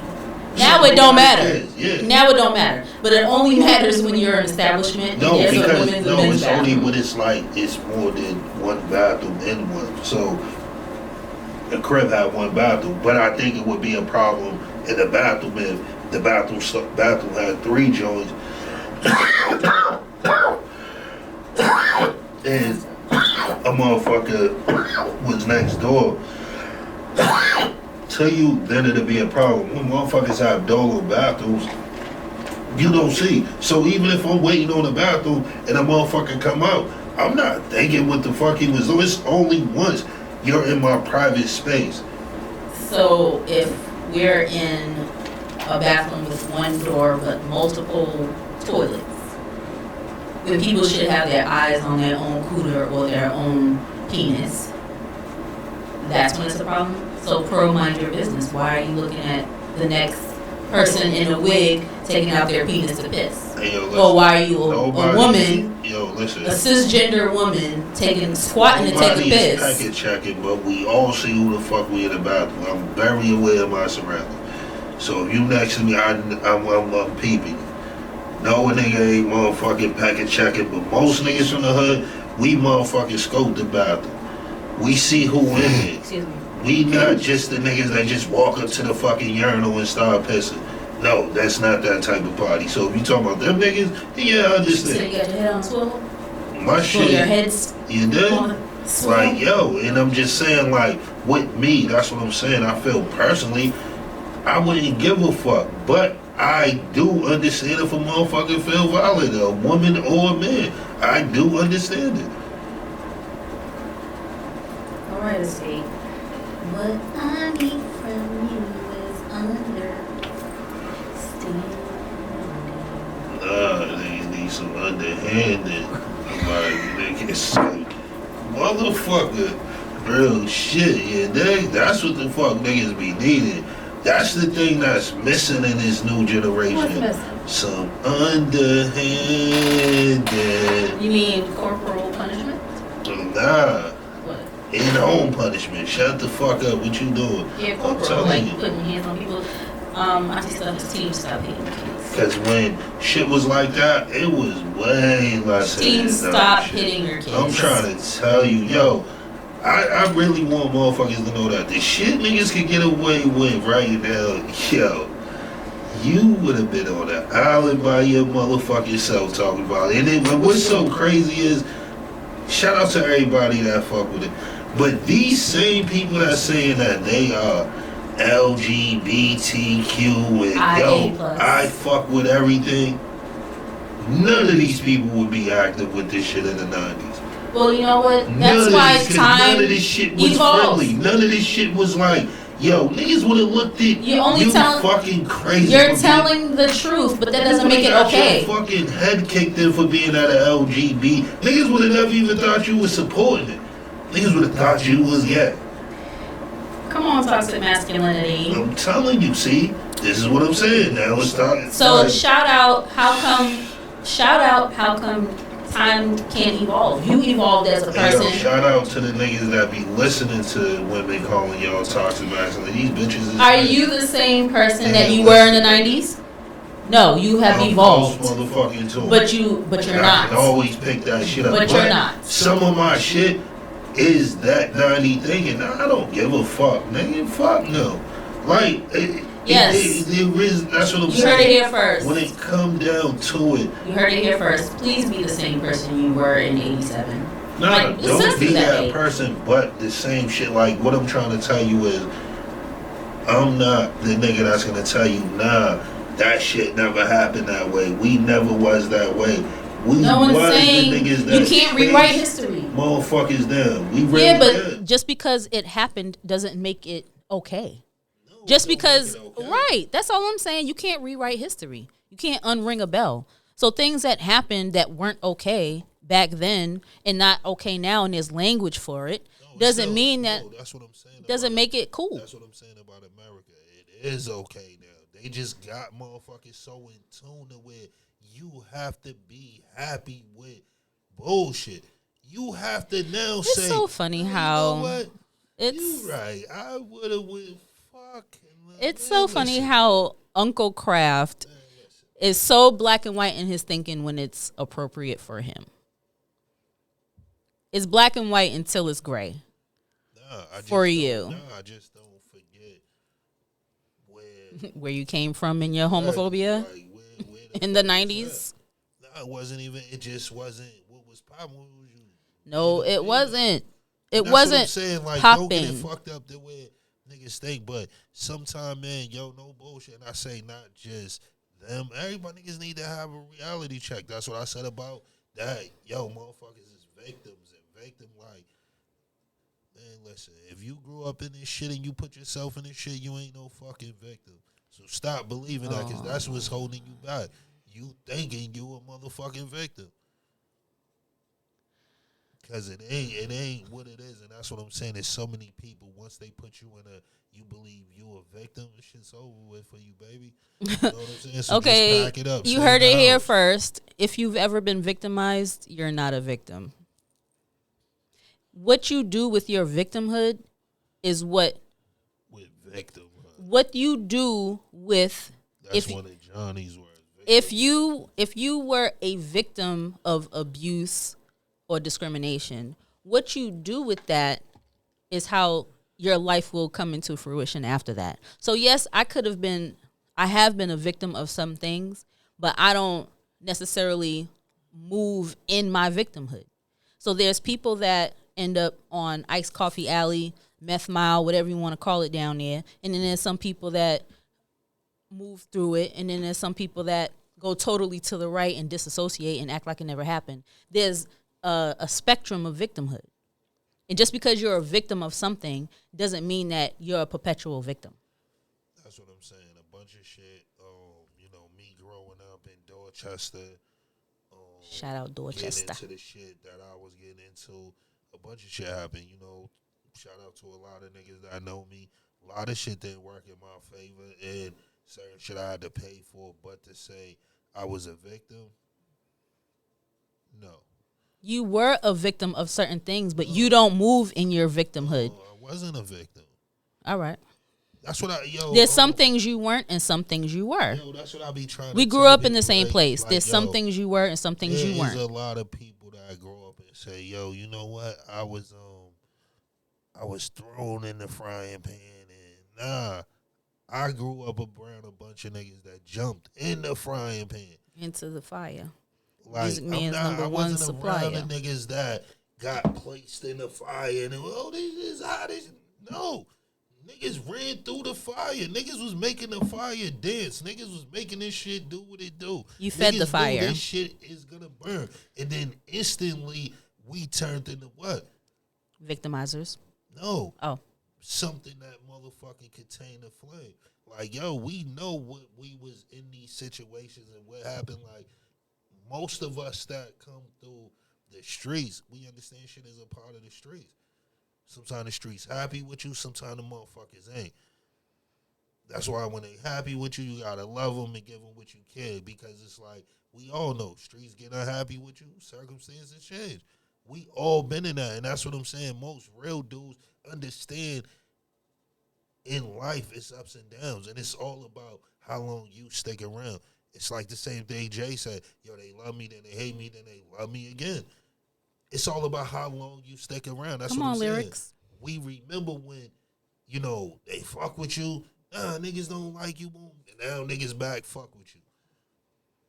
Now it don't matter. Yeah. Now it don't matter. But it only matters when you're in an establishment. No, and there's a because women's and men's it's only bathroom. when it's like it's more than one bathroom in one. So the crib had one bathroom, but I think it would be a problem in the bathroom if the bathroom had 3 joints. And a motherfucker was next door to you, then it'd be a problem. When motherfuckers have dolo bathrooms, you don't see. So even if I'm waiting on the bathroom and a motherfucker come out, I'm not thinking what the fuck he was doing. It's only once you're in my private space. So if we're in a bathroom with one door but multiple toilets, then people should have their eyes on their own cooter or their own penis. That's when it's a problem. So pro, mind your business. Why are you looking at the next person in a wig taking out their penis to piss? Hey, yo, Or why are you a woman, listen. a cisgender woman, squatting to take a Nobody is piss? packet checking, but we all see who the fuck we in the bathroom. I'm very aware of my surroundings. So if you next to me, I'm peeping. No nigga ain't motherfucking packet checking, but most niggas from the hood, we motherfucking scope the bathroom. We see who in it. Excuse me. We not just the niggas that just walk up to the fucking urinal and start pissing. No, that's not that type of party. So if you talking about them niggas, yeah, I So understand. you got your head on swivel? My Your shit, head's you did? on swivel? Like, yo, and I'm just saying, like, with me, that's what I'm saying. I feel personally, I wouldn't give a fuck. But I do understand if a motherfucker feel violated, a woman or a man. I do understand it. Alright, Escape. What I need from you is understanding. They need some underhanded. Like, niggas, motherfucker, real shit. Yeah, that's what the fuck niggas be needing. That's the thing that's missing in this new generation. What's missing? Some underhanded. You mean corporal punishment? Nah. What? In home punishment. Shut the fuck up. What you doing? Yeah, I'm corporal, telling like you. putting hands on people. I just love his team stop hitting kids. Because when shit was like that, it was way less. Team stop hitting your kids. I'm trying to tell you, yo, I really want motherfuckers to know that the shit niggas can get away with right now, yo, you would have been on the island by your motherfucking self talking about it. And then, what's so crazy is, shout out to everybody that fuck with it, but these same people that saying that they are LGBTQ and I fuck with everything, none of these people would be active with this shit in the 90s. Well, you know what? That's why time none of this shit was evolves. friendly. None of this shit was like, yo, niggas would have looked at you fucking crazy. You're telling the truth, but that doesn't make it okay. Your fucking head kicked in for being at an LGB. Niggas would have never even thought you was supporting it. Niggas would have thought you was gay. Come on, toxic masculinity. I'm telling you, see, this is what I'm saying. Now let's talk. So shout out, how come time can't evolve? You evolved as a person. Yo, shout out to the niggas that be listening to women calling y'all toxic masculinity. These bitches is Are you the same person that you were in the 90s? No, you have evolved. Motherfucking too. But you're not. I can always pick that shit up. But you're not. Some of my shit is that 90 thinking. I don't give a fuck, nigga. Fuck no. Like, yes. That's what I'm saying. You heard it here first. When it come down to it. You heard it here first. Please be the same person you were in 87. Nah, like, don't be that person, but the same shit. Like, what I'm trying to tell you is, I'm not the nigga that's gonna tell you, nah, that shit never happened that way. We never was that way. No one's saying you can't rewrite history. Motherfuckers down. We really but just because it happened doesn't make it okay. No, just because, right? That's all I'm saying. You can't rewrite history. You can't unring a bell. So things that happened that weren't okay back then and not okay now, and there's language for it, doesn't mean that. That's what I'm saying. Doesn't make it cool. That's what I'm saying about America. It is okay now. They just got motherfuckers so in tune to where you have to be happy with bullshit. You have to now say. It's so funny how you know what? It's you right. I would have went fucking. It's so funny how Uncle Kraft is so black and white in his thinking when it's appropriate for him. It's black and white until it's gray. For you. I just don't forget where you came from in your homophobia. Like, in the 90s? No, it wasn't even. It just wasn't. What was popping? What was you? No, it wasn't. It That's wasn't what I'm saying. Like, popping. don't get it fucked up the way niggas think. But sometime, man, yo, no bullshit. And I say not just them. Everybody niggas need to have a reality check. That's what I said about that. Yo, motherfuckers is victims and victim like. Man, listen. If you grew up in this shit and you put yourself in this shit, you ain't no fucking victim. So stop believing that, because that's what's holding you back. You thinking you a motherfucking victim. Because it ain't what it is, and that's what I'm saying. There's so many people, once they put you in you believe you a victim, shit's over with for you, baby. You know what I'm saying? So okay, just back it up. You heard it here first. If you've ever been victimized, you're not a victim. What you do with your victimhood is what... With victimhood. What you do with... That's one of Johnny's words. If you were a victim of abuse or discrimination, what you do with that is how your life will come into fruition after that. So yes, I have been a victim of some things, but I don't necessarily move in my victimhood. So there's people that end up on Iced Coffee Alley, Meth Mile, whatever you want to call it down there. And then there's some people that move through it. And then there's some people that go totally to the right and disassociate and act like it never happened. There's a spectrum of victimhood. And just because you're a victim of something doesn't mean that you're a perpetual victim. That's what I'm saying. A bunch of shit. Me growing up in Dorchester. Shout out Dorchester. Getting into the shit that I was getting into. A bunch of shit happened. Shout out to a lot of niggas that know me. A lot of shit didn't work in my favor. And certain shit I had to pay for. But to say I was a victim, no. You were a victim of certain things, but you don't move in your victimhood. No, I wasn't a victim. All right. That's what There's some things you weren't and some things you were. Yo, that's what I be trying. We to grew tell up in the people, same place. like, There's some things you were and some things you weren't. There's a lot of people that grow up and say, "Yo, you know what? I was thrown in the frying pan, and nah, I grew up around a bunch of niggas that jumped in the frying pan Into the fire. Like Music Man's number I one wasn't supplier. around the niggas that got placed in the fire and this is how this. No, niggas ran through the fire. Niggas was making the fire dance. Niggas was making this shit do what it do. You fed the fire. Knew this shit is gonna burn, and then instantly we turned into what? Victimizers. No. Oh. Something that motherfucking contained the flame. Like, yo, we know what we was in these situations and what happened. Like, most of us that come through the streets, we understand shit is a part of the streets. Sometimes the streets happy with you, sometimes the motherfuckers ain't. That's why when they happy with you, you gotta love them and give them what you can, because it's like, we all know streets get unhappy with you, circumstances change. We all been in that, and that's what I'm saying. Most real dudes understand in life it's ups and downs, and it's all about how long you stick around. It's like the same thing Jay said. Yo, they love me, then they hate me, then they love me again. It's all about how long you stick around. That's Come what I'm on, saying. lyrics. We remember when, they fuck with you. Nah, niggas don't like you. Boom. And now niggas back fuck with you.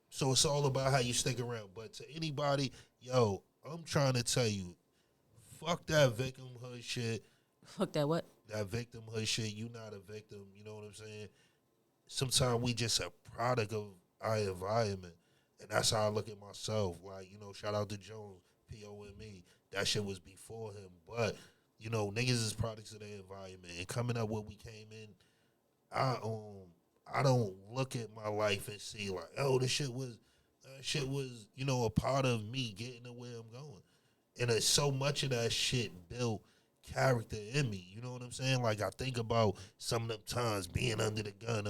So it's all about how you stick around. But to anybody, yo, I'm trying to tell you, fuck that victimhood shit. Fuck that what? That victimhood shit. You not a victim. You know what I'm saying? Sometimes we just a product of our environment. And that's how I look at myself. Like, shout out to Jones, POME. That shit was before him. But, niggas is products of their environment. And coming up where we came in, I don't look at my life and see like, oh, this shit was, a part of me getting to where I'm going. And there's so much of that shit built character in me. You know what I'm saying? Like, I think about some of them times being under the gun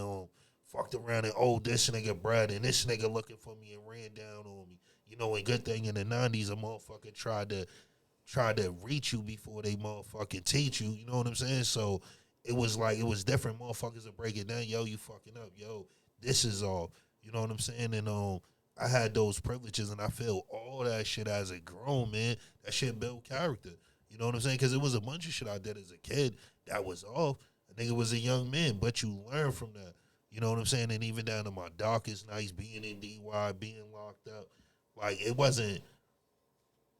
fucked around and, this nigga Brad and this nigga looking for me and ran down on me. And good thing in the 90s, a motherfucker tried to reach you before they motherfucking teach you. You know what I'm saying? So it was different. Motherfuckers would break it down. Yo, you fucking up. Yo, this is all. You know what I'm saying? And I had those privileges, and I feel all that shit as a grown man. That shit built character. You know what I'm saying? Because it was a bunch of shit I did as a kid that was off. A nigga was a young man, but you learn from that. You know what I'm saying? And even down to my darkest nights, being in DY, being locked up, like, it wasn't,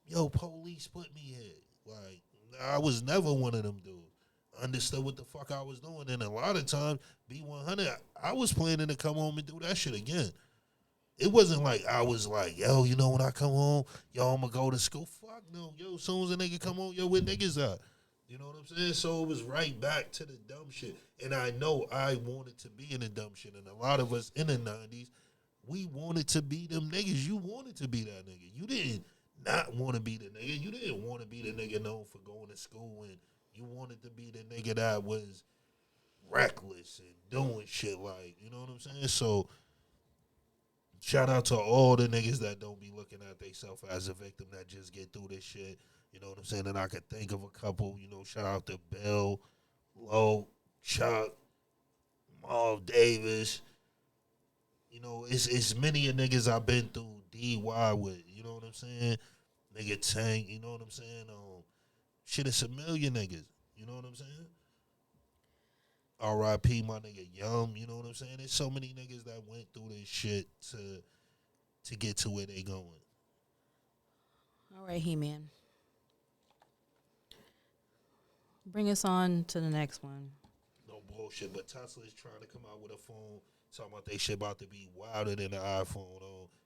yo, police put me here. Like, I was never one of them dudes. Understood what the fuck I was doing. And a lot of times, B100, I was planning to come home and do that shit again. It wasn't like I was like, yo, when I come home, yo, I'm going to go to school. Fuck no. Yo, as soon as a nigga come home, yo, where niggas at? You know what I'm saying? So it was right back to the dumb shit. And I know I wanted to be in the dumb shit. And a lot of us in the 90s, we wanted to be them niggas. You wanted to be that nigga. You didn't not want to be the nigga. You didn't want to be the nigga known for going to school, and you wanted to be the nigga that was reckless and doing shit like, you know what I'm saying? So shout out to all the niggas that don't be looking at themselves as a victim, that just get through this shit. You know what I'm saying? And I could think of a couple, shout out to Bill, Low, Chuck, Marv Davis. It's many of niggas I've been through DY with, you know what I'm saying? Nigga Tank, you know what I'm saying? Shit, it's a million niggas, you know what I'm saying? R.I.P. my nigga Yum, you know what I'm saying? There's so many niggas that went through this shit to get to where they going. All right, He-Man. Bring us on to the next one. No bullshit, but Tesla is trying to come out with a phone talking about they shit about to be wilder than the iPhone.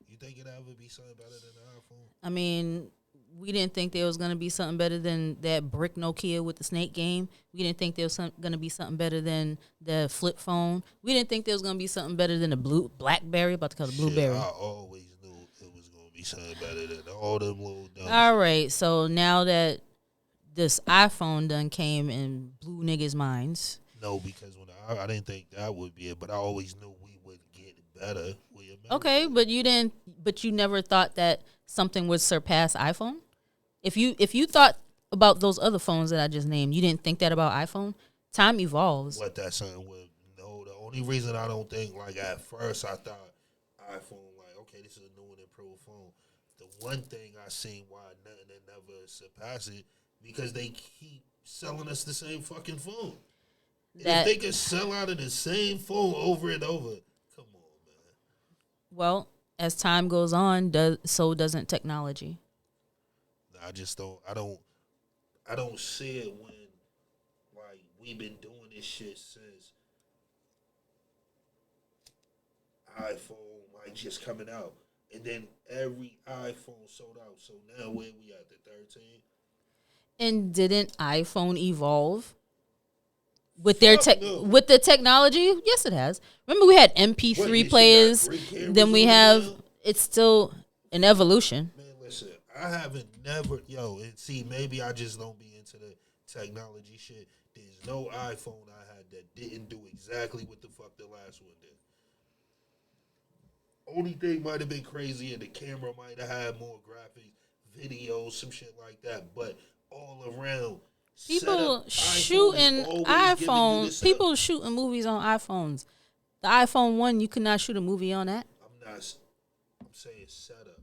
You think it'll ever be something better than the iPhone? I mean, we didn't think there was going to be something better than that brick Nokia with the snake game. We didn't think there was going to be something better than the flip phone. We didn't think there was going to be something better than the BlackBerry, about to call it Blueberry. I always knew it was going to be something better than all them little dumb All right, so now that this iPhone done came and blew niggas' minds. No, because when I didn't think that would be it, but I always knew we would get better. Okay, but you never thought that something would surpass iPhone? If you thought about those other phones that I just named, you didn't think that about iPhone? Time evolves. what that something would. No, the only reason I don't think, like, at first I thought iPhone, like, okay, this is a new and improved phone. The one thing I seen why nothing that never surpass it, because they keep selling us the same fucking phone. If they could sell out of the same phone over and over, come on, man. Well, as time goes on, so doesn't technology. I just don't. I don't see it when, like, we've been doing this shit since iPhone, like, just coming out, and then every iPhone sold out. So now where we at, the 13? And didn't iPhone evolve with with the technology? Yes, it has. Remember, we had MP3 players. Then we have. It's still an evolution. Man, listen, I haven't never and see, maybe I just don't be into the technology shit. There's no iPhone I had that didn't do exactly what the fuck the last one did. Only thing might have been crazy, and the camera might have had more graphics, videos, some shit like that. But all around, people shooting iPhones. People shooting movies on iPhones. The iPhone 1, you could not shoot a movie on that. I'm saying setup.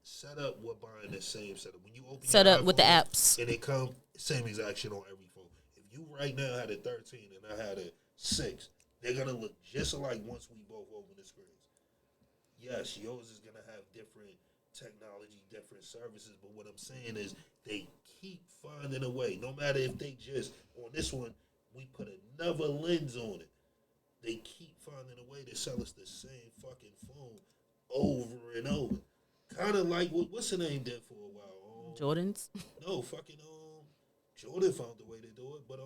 Setup, we're buying the same setup. When you open setup iPhone, with the apps, and it come same exact shit on every phone. If you right now had a 13 and I had a 6, they're gonna look just alike once we both open the screens. Yes, yours is gonna have different technology, different services, but what I'm saying is they keep finding a way. No matter if they just on this one we put another lens on it, they keep finding a way to sell us the same fucking phone over and over. Kind of like what's the name did for a while? Jordans. No, fucking Jordan found the way to do it, but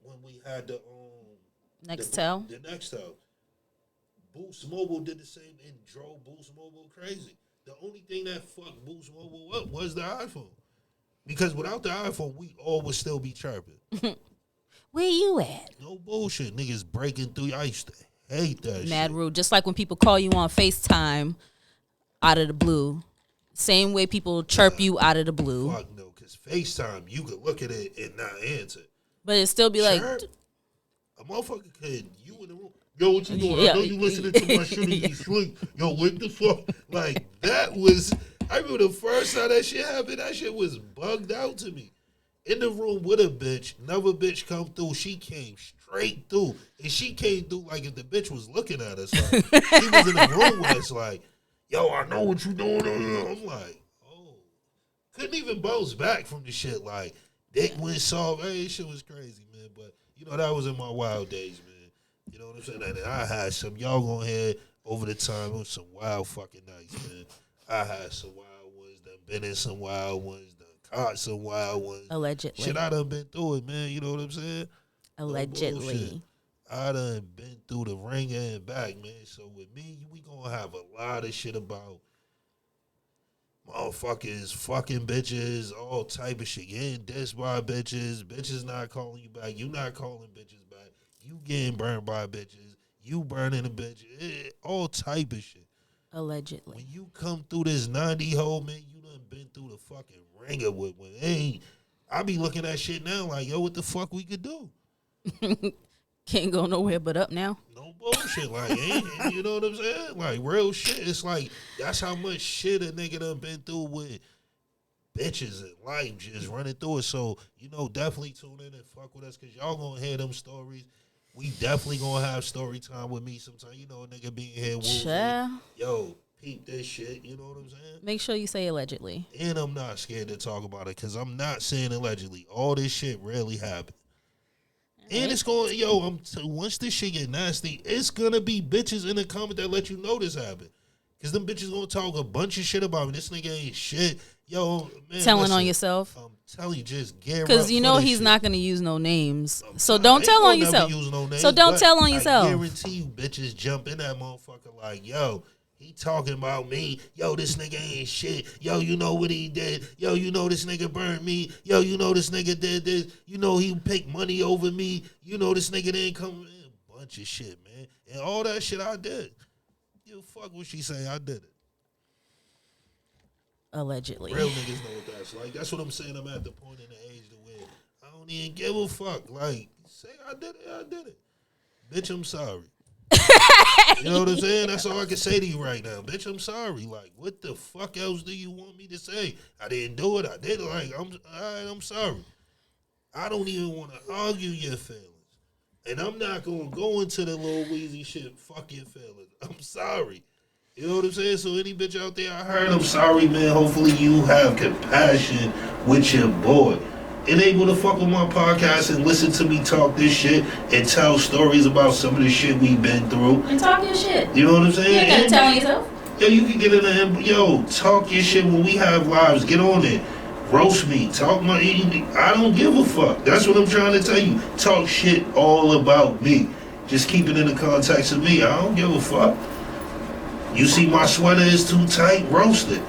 when we had the Nextel, the Nextel, Boost Mobile did the same and drove Boost Mobile crazy. The only thing that fucked Boost Mobile up was the iPhone, because without the iPhone, we all would still be chirping. Where you at? No bullshit, niggas breaking through. I used to hate that. Mad shit. rude. Just like when people call you on FaceTime out of the blue. Same way people chirp you out of the blue. Fuck no, because FaceTime, you could look at it and not answer. But it still be Chirp? like... A motherfucker could, you in the room. Yo, what you doing? I know you listening to my shit in your sleep. Yo, what the fuck? Like, that was... I remember the first time that shit happened, that shit was bugged out to me. In the room with a bitch, another bitch come through. She came straight through. And she came through like if the bitch was looking at us. Like, she was in the room with us like, yo, I know what you doing. I'm like, oh. Couldn't even bounce back from the shit. Like, dick went soft. Hey, shit was crazy, man. But, that was in my wild days, man. You know what I'm saying? And I had some, y'all gonna hear over the time, it was some wild fucking nights, man. I had some wild ones, done been in some wild ones, done caught some wild ones. Allegedly. Shit, I done been through it, man. You know what I'm saying? Allegedly. No, I done been through the ringer and back, man. So with me, we gonna have a lot of shit about motherfuckers fucking bitches, all type of shit. Getting dissed by bitches, bitches not calling you back, you not calling bitches back, you getting burned by bitches, you burning a bitch, all type of shit. Allegedly. When you come through this 90 hole, man, you done been through the fucking ringer with I be looking at shit now like, yo, what the fuck we could do? Can't go nowhere but up now. No bullshit. Like, you know what I'm saying? Like, real shit. It's like, that's how much shit a nigga done been through with bitches and life just running through it. So, definitely tune in and fuck with us, because y'all gonna hear them stories. We definitely gonna have story time with me sometime. A nigga being here with yo, peep this shit. You know what I'm saying? Make sure you say allegedly. And I'm not scared to talk about it, because I'm not saying allegedly. All this shit really happened. And it's going, once this shit get nasty, it's going to be bitches in the comment that let you know this happened. Because them bitches going to talk a bunch of shit about me. This nigga ain't shit. Yo, man. Telling on yourself. I'm telling you, just get because he's shit. Not going to use no names. So don't tell on yourself. So don't tell on yourself. I guarantee you bitches jump in that motherfucker like, yo, he talking about me. Yo, this nigga ain't shit. Yo, you know what he did. Yo, this nigga burned me. Yo, this nigga did this. He picked money over me. This nigga didn't come. Man, a bunch of shit, man. And all that shit I did. Fuck what she say. I did it. Allegedly. Real niggas know what that's like. That's what I'm saying. I'm at the point in the age to where I I don't even give a fuck. Like, say I did it. Bitch, I'm sorry. You know what I'm saying? That's all I can say to you right now. Bitch, I'm sorry. Like, what the fuck else do you want me to say? I didn't do it. I did it. Like, I'm sorry. I don't even want to argue your feelings. And I'm not going to go into the little Weezy shit. Fuck your feelings. I'm sorry. You know what I'm saying? So any bitch out there, I heard I'm sorry, man. Hopefully you have compassion with your boy. And able to fuck with my podcast and listen to me talk this shit and tell stories about some of the shit we've been through. And talk your shit. You know what I'm saying? You ain't gotta tell yourself. Yo, you can get in there. Yo, talk your shit when we have lives. Get on it. Roast me. Talk my... I don't give a fuck. That's what I'm trying to tell you. Talk shit all about me. Just keep it in the context of me. I don't give a fuck. You see my sweater is too tight? Roast it.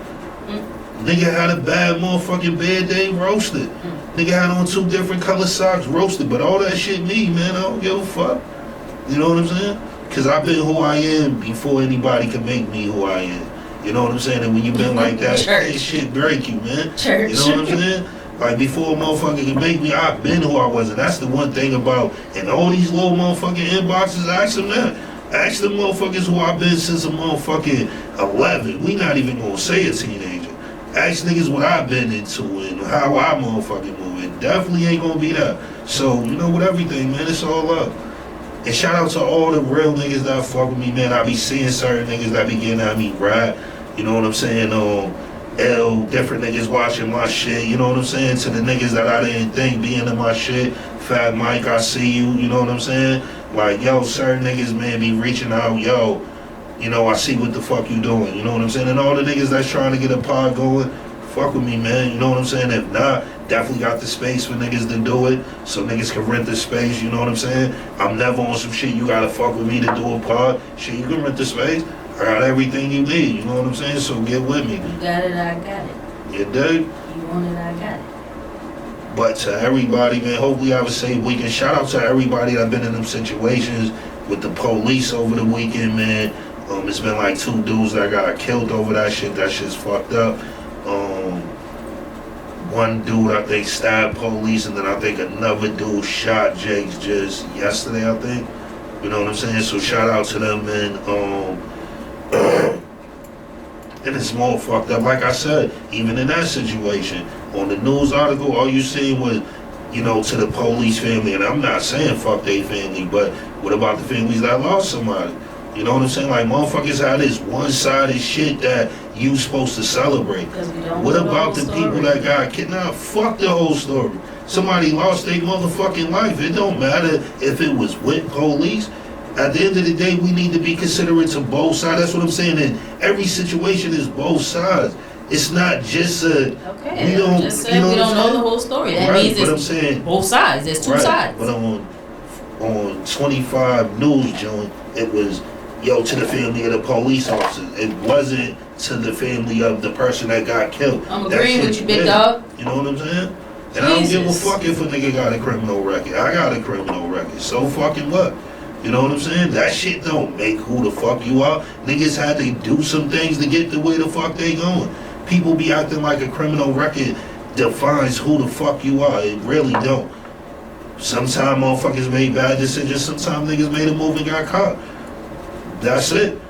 Nigga had a bad motherfucking bad day, roasted. Nigga had on 2 different color socks, roasted. But all that shit me, man, I don't give a fuck. You know what I'm saying? Because I've been who I am before anybody can make me who I am. You know what I'm saying? And when you been like that, that shit break you, man. Church. You know what I'm saying? Like, before a motherfucker can make me, I've been who I was. And that's the one thing about, and all these little motherfucking inboxes, ask them that. Ask them motherfuckers who I've been since a motherfucking 11. We not even gonna say a teenager. Ask niggas what I've been into and how I motherfucking move. It definitely ain't gonna be that. So, you know, with everything, man, it's all up. And shout out to all the real niggas that fuck with me, man. I be seeing certain niggas that be getting at me rap. You know what I'm saying? Different niggas watching my shit. You know what I'm saying? To the niggas that I didn't think be into my shit. Fat Mike, I see you. You know what I'm saying? Like, yo, certain niggas, man, be reaching out. Yo, you know, I see what the fuck you doing. You know what I'm saying? And all the niggas that's trying to get a pod going, fuck with me, man. You know what I'm saying? If not, definitely got the space for niggas to do it. So niggas can rent the space. You know what I'm saying? I'm never on some shit. You gotta fuck with me to do a pod. Shit, you can rent the space. I got everything you need. You know what I'm saying? So get with me. You got it, I got it. You dig? You want it, I got it. But to everybody, man, hopefully I have a safe weekend. Shout out to everybody that been in them situations with the police over the weekend, man. It's been like 2 dudes that got killed over that shit. That shit's fucked up. One dude, I think, stabbed police, and then I think another dude shot Jakes just yesterday, I think. You know what I'm saying? So shout out to them, man. And it's more fucked up. Like I said, even in that situation, on the news article, all you seen was, you know, to the police family. And I'm not saying fuck they family, but what about the families that lost somebody? You know what I'm saying? Like, motherfuckers had this one-sided shit that you supposed to celebrate. What about the people that got kidnapped? Fuck the whole story. Somebody lost their motherfucking life. It don't matter if it was with police. At the end of the day, we need to be considerate to both sides. That's what I'm saying. And every situation is both sides. It's not just a... Okay, we don't know the whole story. That means it's both sides. There's two sides. But on 25 News joint, it was... Yo, to the family of the police officers. It wasn't to the family of the person that got killed. I'm agreeing with you, big dog. You know what I'm saying? And I don't give a fuck if a nigga got a criminal record. I got a criminal record. So fucking what? You know what I'm saying? That shit don't make who the fuck you are. Niggas had to do some things to get to where the fuck they going. People be acting like a criminal record defines who the fuck you are. It really don't. Sometimes motherfuckers made bad decisions. Sometimes niggas made a move and got caught. That's it.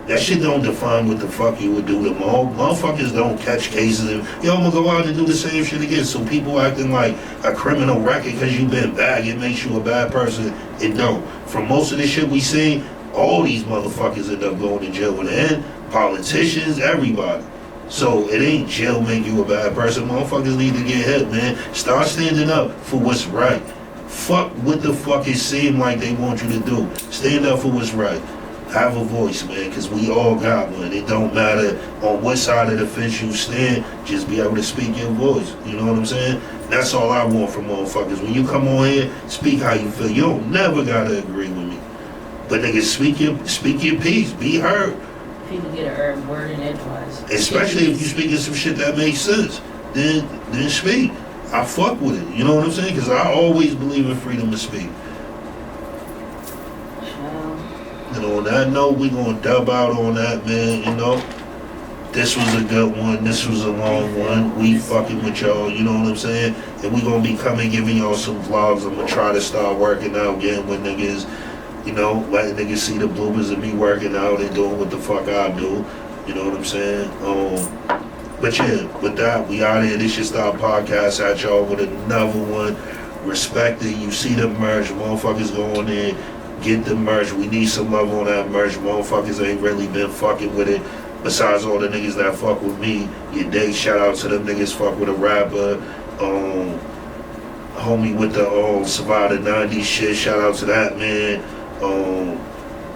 That shit don't define what the fuck you would do to motherfuckers don't catch cases and, yo, I'm gonna go out and do the same shit again. So people acting like a criminal record because you been bad, it makes you a bad person. It don't. From most of the shit we seen, all these motherfuckers end up going to jail in the end. Politicians, everybody. So it ain't jail make you a bad person. Motherfuckers need to get hit, man. Start standing up for what's right. Fuck what the fuck it seem like they want you to do. Stand up for what's right. Have a voice, man, because we all got one. It don't matter on what side of the fence you stand, just be able to speak your voice. You know what I'm saying? That's all I want from motherfuckers. When you come on here, speak how you feel. You don't never gotta agree with me. But niggas, speak your piece. Be heard. People get a word in edgewise. Especially if you speaking some shit that makes sense. Then speak. I fuck with it. You know what I'm saying? Because I always believe in freedom to speak. And on that note, we gonna dub out on that, man, you know. This was a good one. This was a long one. We fucking with y'all, you know what I'm saying? And we gonna be coming giving y'all some vlogs. I'm gonna try to start working out again with niggas, you know, letting niggas see the bloopers of me working out and doing what the fuck I do. You know what I'm saying? But yeah, with that, we out here. This just our podcast at y'all with another one. Respect it. You see the merch. Motherfuckers go on there. Get the merch. We need some love on that merch. Motherfuckers ain't really been fucking with it. Besides all the niggas that fuck with me, your day shout out to them niggas fuck with a rapper. Homie with the Survive the 90s shit, shout out to that man.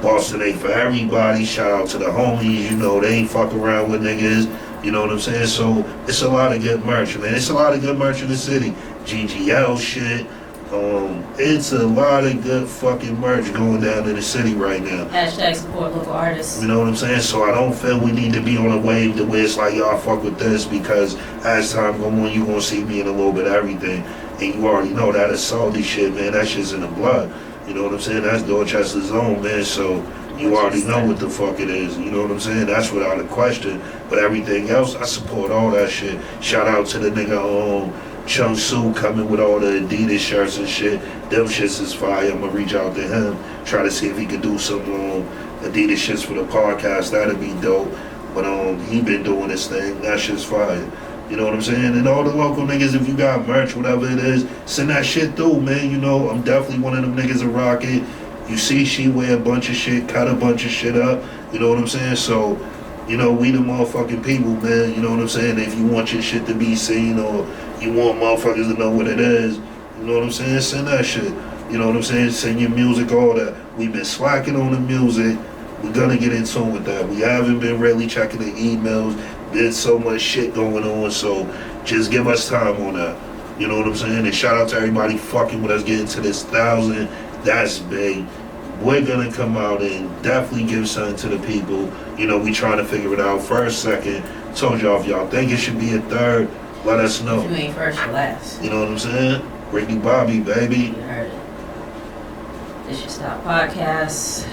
Boston ain't for everybody, shout out to the homies, you know, they ain't fuck around with niggas, you know what I'm saying? So it's a lot of good merch, man. It's a lot of good merch in the city. GGL shit. It's a lot of good fucking merch going down in the city right now. Hashtag support local artists. You know what I'm saying? So I don't feel we need to be on a wave to where it's like, y'all fuck with this, because as time go on, you gonna see me in a little bit of everything. And you already know that is salty shit, man. That shit's in the blood. You know what I'm saying? That's Dorchester's own, man. So you already know what the fuck it is. You know what I'm saying? That's without a question. But everything else, I support all that shit. Shout out to the nigga Chung Su coming with all the Adidas shirts and shit. Them shits is fire. I'm gonna reach out to him, try to see if he could do some Adidas shits for the podcast. That'd be dope. But he been doing this thing. That shit's fire. You know what I'm saying? And all the local niggas, if you got merch, whatever it is, send that shit through, man. You know, I'm definitely one of them niggas that rock it. You see she wear a bunch of shit, cut a bunch of shit up. You know what I'm saying? So, you know, we the motherfucking people, man. You know what I'm saying? If you want your shit to be seen or you want motherfuckers to know what it is, you know what I'm saying? Send that shit. You know what I'm saying? Send your music, all that. We've been slacking on the music. We're gonna get in tune with that. We haven't been really checking the emails. There's so much shit going on, so just give us time on that. You know what I'm saying? And shout out to everybody fucking with us getting to this 1,000. That's big. We're gonna come out and definitely give something to the people. You know, we trying to figure it out. First, second. Told y'all, if y'all think it should be a third, let us know. If you ain't first, you're last. You know what I'm saying? Ricky Bobby, baby. You heard it. This is our podcast.